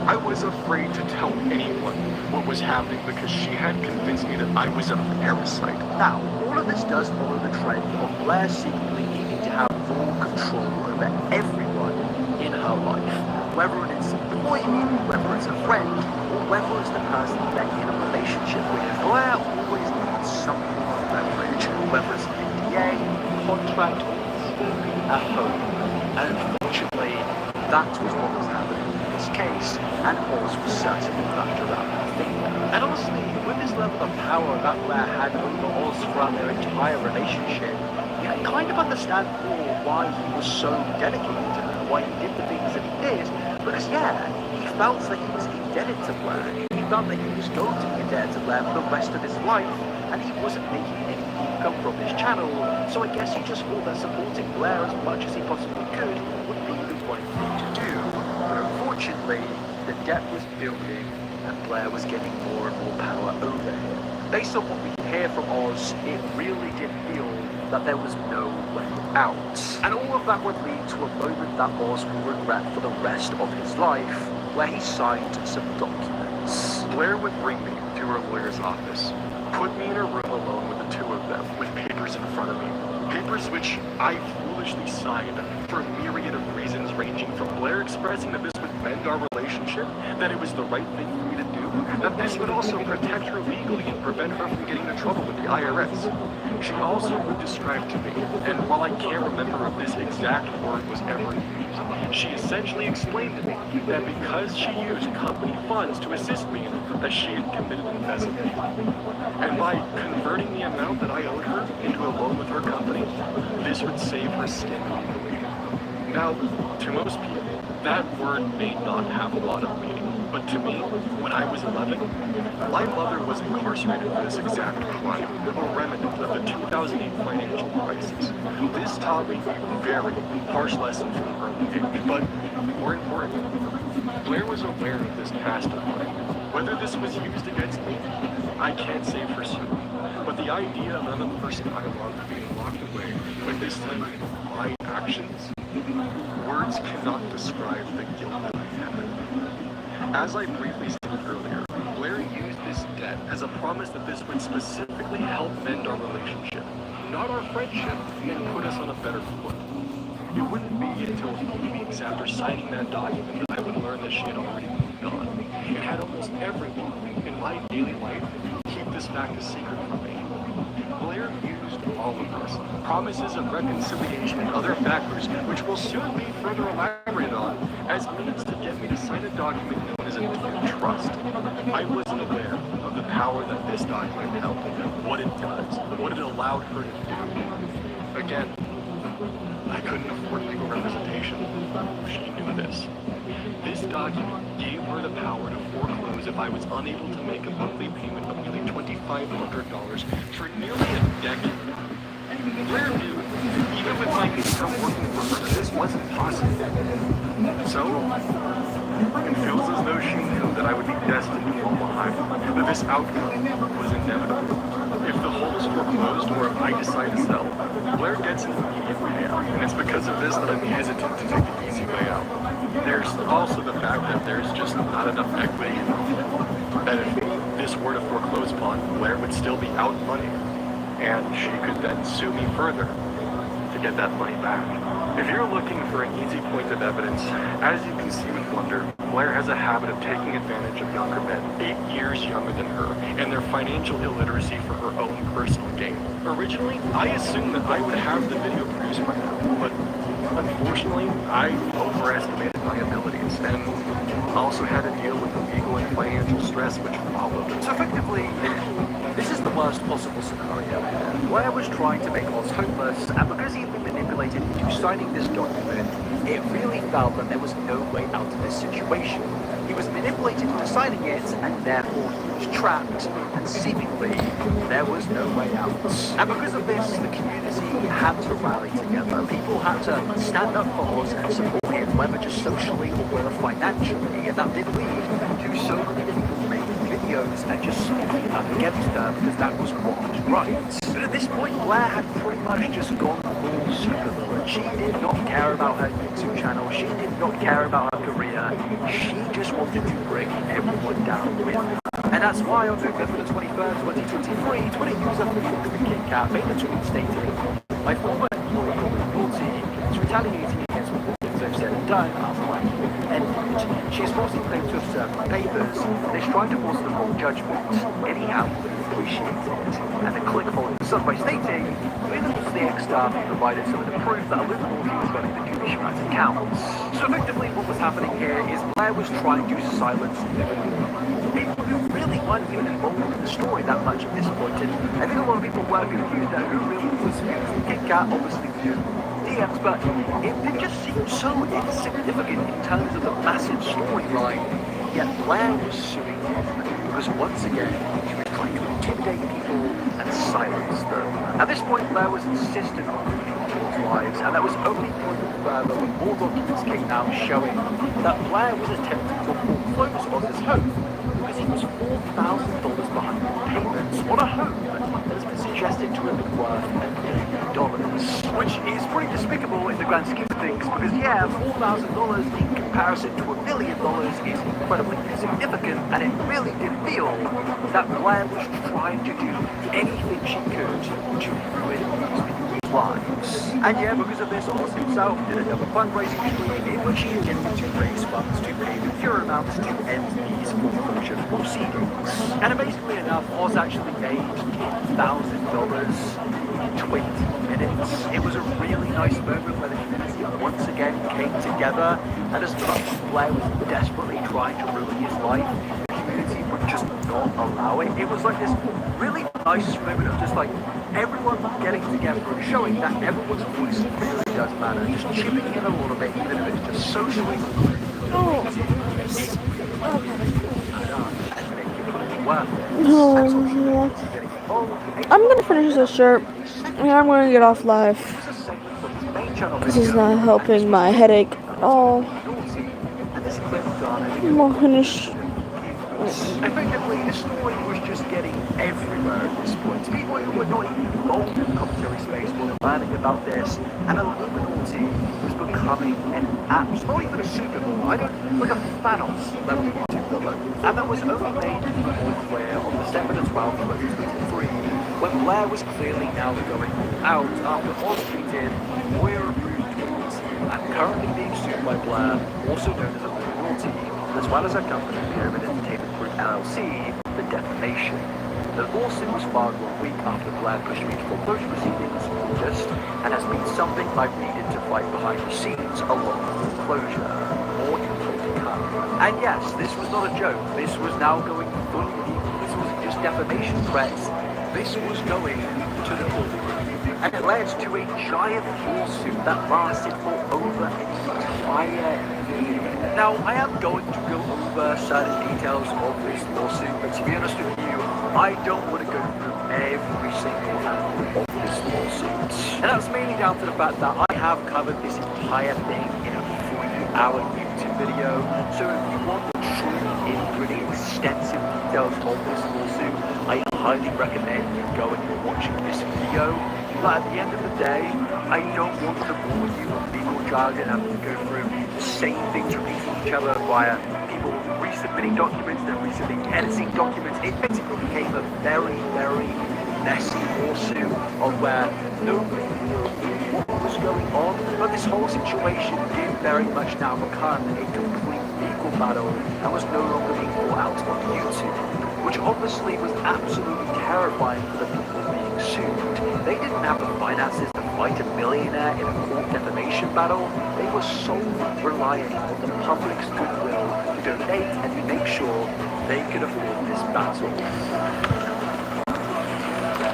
I was afraid to tell anyone what was happening because she had convinced me that I was a parasite. Now, all of this does follow the trend of Blair seemingly needing to have full control over everyone in her life. Whether it's an employee, whether it's a friend, or whether it's the person they're in a relationship with, Blair always needs something of leverage, whether it's an NDA, contract, or even a home. And unfortunately, that was what was happening in this case, and Oz was certainly wrapped around her finger. And honestly, with this level of power that Blair had over Oz throughout their entire relationship, you can kind of understand more why he was so dedicated to her, why he did the things that he did, because he felt that he was indebted to Blair. He felt that he was going to be indebted to Blair for the rest of his life, and he wasn't making any income from his channel, so I guess he just thought that supporting Blair as much as he possibly could would be the right thing to do. But unfortunately, the debt was building, and Blair was getting more and more power over him. Based on what we can hear from Oz, it really did feel that there was no way out. And all of that would lead to a moment that Oz will regret for the rest of his life, where he signed some documents. Blair would bring me to her lawyer's office, put me in a room alone with the two of them, with papers in front of me. Papers which I foolishly signed for a myriad of reasons, ranging from Blair expressing that this would mend our relationship, that it was the right thing for me to do, that this would also protect her legally and prevent her from getting into trouble with the IRS. She also would describe to me, and while I can't remember if this exact word was ever used, she essentially explained to me that because she used company funds to assist me, that she had committed embezzlement. And by converting the amount that I owed her into a loan with her company, this would save her skin legally. Now, to most people, that word may not have a lot of meaning. But to me, when I was 11, my mother was incarcerated for this exact crime, a remnant of the 2008 financial crisis. This taught me a very harsh lesson from an early age. But more importantly, Blair was aware of this past of mine. Whether this was used against me, I can't say for certain. But the idea of another person I loved being locked away, but this time for my actions, words cannot describe the guilt that I had. As I briefly stated earlier, Blair used this debt as a promise that this would specifically help mend our relationship, not our friendship, and put us on a better foot. It wouldn't be until a few weeks after signing that document that I would learn that she had already moved on, and had almost everyone in my daily life keep this fact a secret from me. Blair used all of this, promises of reconciliation and other factors, which will soon be further elaborated on, as means to get me to sign signed a document known as a deed of trust. I wasn't aware of the power that this document held, what it does, what it allowed her to do. Again, I couldn't afford legal representation. She knew this. This document gave her the power to foreclose if I was unable to make a monthly payment of nearly $2,500 for nearly a decade. Blair knew, even with my income working for her, that this wasn't possible. So, it feels as though she knew that I would be destined to fall behind, that this outcome was inevitable. If the home is foreclosed or if I decide to sell, Blair gets an immediate payout, and it's because of this that I'm hesitant to take the easy way out. There's also the fact that there's just not enough equity that if this were to foreclose upon, Blair would still be out money, and she could then sue me further to get that money back. If you're looking for an easy point of evidence, as you can see with Wonder, Blair has a habit of taking advantage of younger men, 8 years younger than her, and their financial illiteracy for her own personal gain. Originally, I assumed that I would have the video produced by now, but unfortunately, I overestimated my abilities, and also had to deal with the legal and financial stress which followed. So effectively, this is the worst possible scenario. Blair was trying to make Oz homeless, and because he'd been manipulated into signing this document, it really felt that there was no way out of this situation. He was manipulated into signing it, and therefore he was trapped, and seemingly there was no way out. And because of this, the community had to rally together. People had to stand up for Oz and support him, whether just socially or whether financially, and that did lead to so many people making videos and just speaking up against her because that was what was right. But at this point, Blair had pretty much just gone full supervillain. She did not care about her YouTube channel. She did not care about her career. She just wanted to bring everyone down with her. And that's why on November the 23rd, 2023, Twitter user KitKat made a tweet stating, "My former naughty is retaliating against what I've said and done after my and she is forcing them to observe my papers and is trying to force the wrong judgment. Anyhow, appreciate it." And the click followed this up by stating, "With the ex-staff provided some of the proof that Illuminati was running the Google Shrats accounts." So effectively what was happening here is Blair was trying to silence people who really weren't even involved in the story that much at this point. And I think a lot of people were confused at who really was KitKat, obviously knew DMs, but it just seemed so insignificant in terms of the massive storyline. Yet Blair was suing him because once again she was trying to intimidate people and silence them. At this point, Blair was insistent on people's lives, and that was only proven further when more documents came out showing that Blair was attempting to foreclose on his home because he was $4,000 behind payments on a home that has been suggested to have been worth $1 million, which is pretty despicable in the grand scheme of things because, yeah, $4,000 in comparison to $1 million is incredibly insignificant, and it really did feel that Blair was trying to do anything she could to ruin these people's lives. And yeah, because of this, Oz himself did another fundraising stream in which he attempted to raise funds to pay the pure amounts to end these foreclosure proceedings. And amazingly enough, Oz actually made $10,000 in 20 minutes. It was a really nice moment where the community once again came together, and as much as Blair was desperately trying to ruin his life, the community would just not allow it. It was like this really nice moment of just like everyone getting together and showing that everyone's voice really does matter. Just chipping in a little bit, even if it's just socially. I'm gonna finish this shirt and I'm gonna get off live. This is not helping my headache at all. I'm gonna finish. Effectively, the story was just getting everywhere at this point. People who were not even involved in the commentary space were learning about this, and Illuminati was becoming an app, not even a supervillain, like a Thanos level YouTube villain. And that was only made more clear on December the 12th, 2023, when Blair was clearly now going out after Oz tweeted, "We're approved tweets," and currently being sued by Blair, also known as Illuminati, as well as her company, Pyramid Entertainment Group LLC, for defamation. The lawsuit was filed 1 week after Blair pushed me to foreclosure proceedings in August, and has been something I've needed to fight behind the scenes along with foreclosure. More info to come. And yes, this was not a joke. This was now going fully legal. This wasn't just defamation threats. This was going to the courtroom. And it led to a giant lawsuit that lasted for over an entire year. Now, I am going to go over certain details of this lawsuit, but to be honest with you, I don't want to go through every single angle of this lawsuit. And that's mainly down to the fact that I have covered this entire thing in a 3-hour YouTube video. So if you want the true, pretty extensive details of this lawsuit, I highly recommend you going and watching this video. But at the end of the day, I don't want to bore you with legal jargon and go through the same things repeating each other via people resubmitting documents, then resubmitting editing documents. It basically became a very, very messy lawsuit of where nobody knew what was going on. But this whole situation did very much now become a complete legal battle and was no longer being brought out on YouTube, which obviously was absolutely terrifying for the people being sued. They didn't have the finances to fight a millionaire in a court defamation battle. They were solely relying on the public's goodwill to donate and make sure they could afford this battle.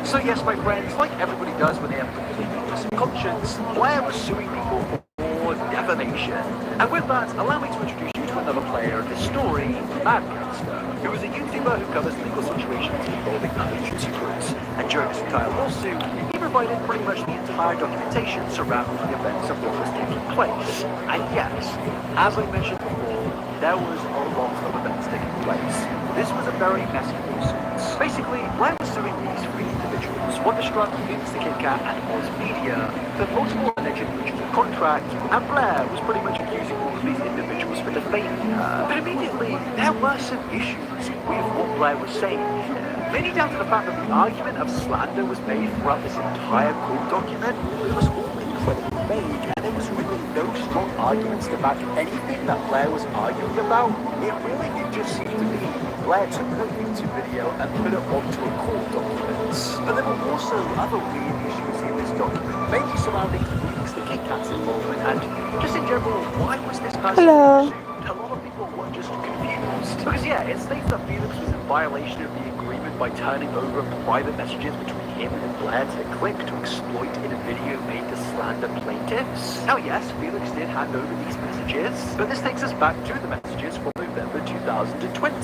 So yes, my friends, like everybody does when they have completeness of conscience, Blair was suing people for defamation. And with that, allow me to introduce you to another player in this story, Madcaster, who is a YouTuber who covers legal situations involving other YouTubers. And during this entire lawsuit, he provided pretty much the entire documentation surrounding the events of what was taking place. And yes, as I mentioned before, there was a lot of events taking place. This was a very messy lawsuit. Basically, Blair was suing these 3 individuals, Wonderstruck, Vince the Kit Kat, and Oz Media, for multiple alleged breaches of contract, and Blair was pretty much accusing all of these individuals for defaming her. But immediately, there were some issues with what Blair was saying here. Mainly down to the fact that the argument of slander was made throughout this entire court document. It was all incredibly vague, and there was really no strong arguments to back anything that Blair was arguing about. It really did just seem to be Blair took her YouTube video and put it onto a court document. But there were also other weird issues in this document, mainly surrounding Felix the Kit Kat's involvement, and just in general, why was this person Hello. pursued? A lot of people were just confused. Because yeah, it states that Felix was in violation of the agreement by turning over private messages between him and Blair to the click to exploit in a video made to slander plaintiffs. Now yes, Felix did hand over these messages, but this takes us back to the messages from November 2020.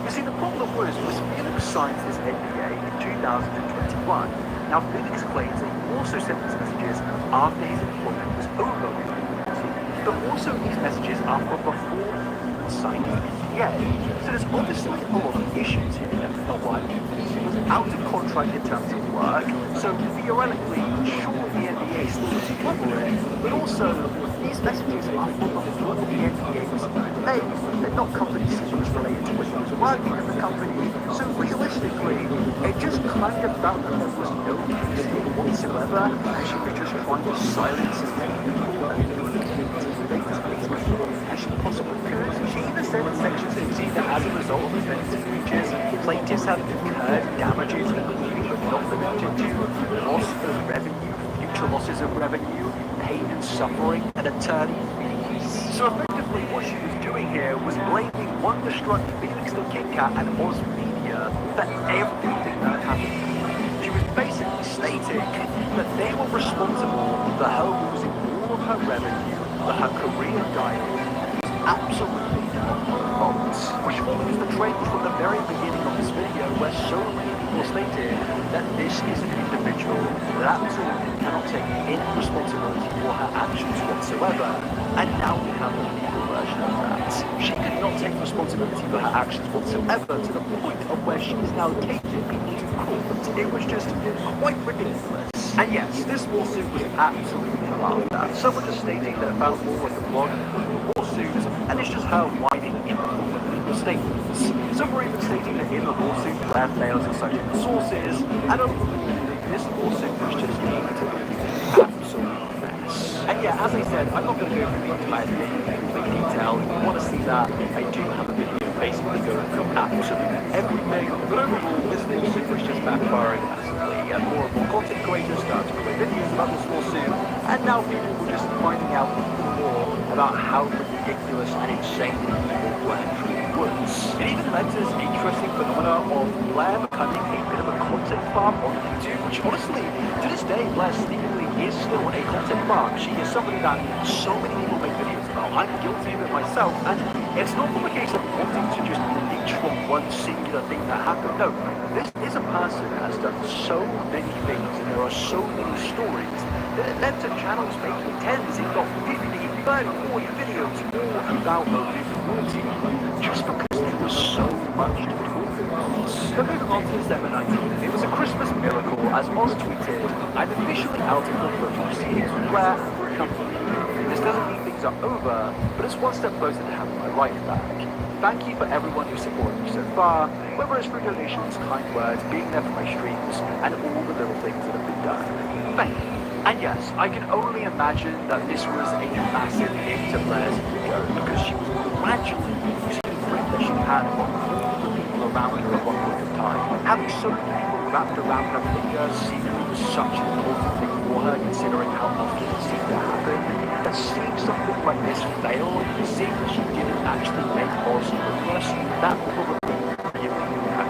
You see, the problem was Felix signed this NDA in 2021. Now Felix claims that he also sent these messages after his employment was over with Unity, but also these messages are from before he signed the NDA. So there's obviously a lot of issues here. For one, he was out of contract in terms of work, so theoretically, sure, the NDA still doesn't cover it, but also, these messages are from before the NDA was made. They're not company secrets related to when he was working at the company, so realistically, it just kind of felt that there was no case here whatsoever, and she was just trying to silence as many people and as she possibly could. She even said in section 15 that as a result of events and breaches, plaintiffs have incurred damages including but not limited to loss of revenue, future losses of revenue, pain and suffering, and attorney fees. So effectively what she was doing here was blaming Wonderstruck, Felix the Kit Kat, and Oz Media for everything that happened. She was basically stating that they were responsible for her losing all of her revenue, for her career dying, and it was absolutely not her fault. Which follows the trend from the very beginning of this video where so many people stated that this is an individual that absolutely cannot take any responsibility for her actions whatsoever, and now we have a legal version of that. She could not take responsibility for her actions whatsoever to the point of where she is now taking people to court. It was just quite ridiculous. And yes, this lawsuit was absolutely laughed at. Someone just stating that it felt more like a blog than a lawsuit, and it's just her whining in the statements. Some were even stating that in the lawsuit, Blair fails in citing the sources, and this lawsuit was just aimed to be an absolute mess. And yeah, as I said, I'm not going to go through the entire thing in complete detail. If you want to see that, I do have a video basically going through absolutely everything. But overall, this lawsuit was just backfiring massively, and more and more content creators started to create videos about this lawsuit, and now people were just finding out more about how ridiculous and insane evil Blair truly was. It even led to this interesting phenomena of Blair becoming a bit of a content farm on YouTube, which honestly, to this day, Blair seemingly is still a content farm. She is somebody that so many people make videos about. I'm guilty of it myself, and it's not from a case of wanting to just reach from one singular thing that happened. No, this is a person that has done so many things, and there are so many stories that it led to channels making 10s, if not 50, 30, 40 videos all about Illuminati, just because there was so much to talk about. So moving on to December 19th, it was a Christmas miracle as Oz tweeted, "I'm officially out of the proceedings with Blair and her company. This doesn't mean things are over, but it's one step closer to having my life back. Thank you for everyone who supported me so far, whether it's through donations, kind words, being there for my streams, and all the little things that have been done. Thank you." And yes, I can only imagine that this was a massive hit to Blair's ego, because she was gradually losing the grip that she had on all the people around her at one point in time. Having so many people wrapped around her finger seemingly was such an important thing for her, considering how often it seemed to happen. That seeing something like this fail, seeing that she didn't actually make Oz famous, that probably really impacted her.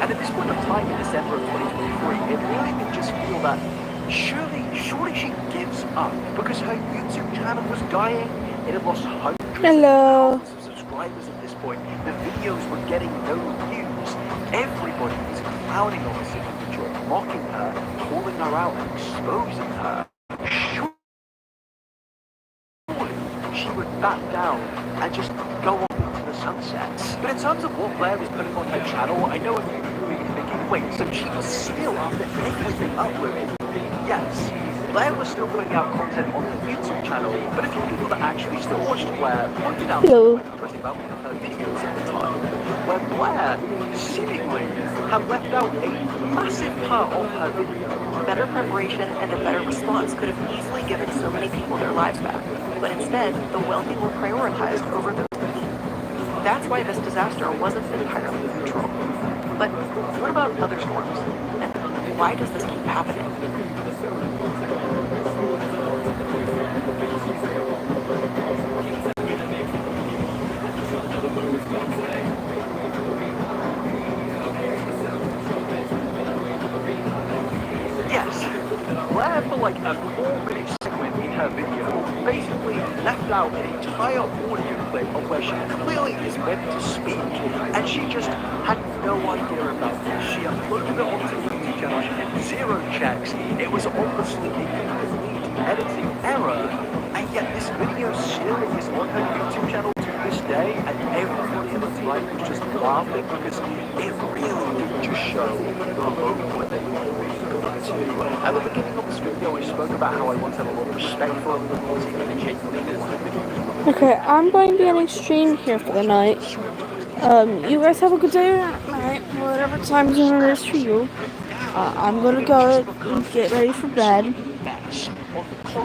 And at this point of time in December of 2023, it really made me just feel that surely she gives up, because her YouTube channel was dying. It had lost hundreds of thousands of subscribers at this point. The videos were getting no views. Everybody was clowning on this individual, mocking her, calling her out and exposing her. Surely she would back down and just go off into the sunset. But in terms of what Blair was putting on her channel, I know a few people are thinking, wait, so she was still after everything uploaded? Yes, Blair was still putting out content on the YouTube channel, but a few people that actually still watched Blair pointed out interesting about her videos at the time, where Blair seemingly had left out a massive part of her video. Better preparation and a better response could have easily given so many people their lives back, but instead, the wealthy were prioritized over those in need. That's why this disaster wasn't entirely neutral. But what about other storms? And why does this keep happening? Yes, Blair, for like a 4-minute segment in her video, basically left out an entire audio clip of where she clearly is meant to speak, and she just had no idea about this. She uploaded it onto the YouTube channel, she did 0 checks, it was obviously a complete editing error, and yet this video still is on her YouTube channel to this day, and everybody at the time was just laughing because it really did just show the moment where they were really good to. At the beginning of this video, I spoke about how I want to have a lot of respect for everybody and genuinely wanted videos. Okay, I'm going to be ending stream here for the night. You guys have a good day or night, whatever time zone it is for you. I'm gonna go and get ready for bed.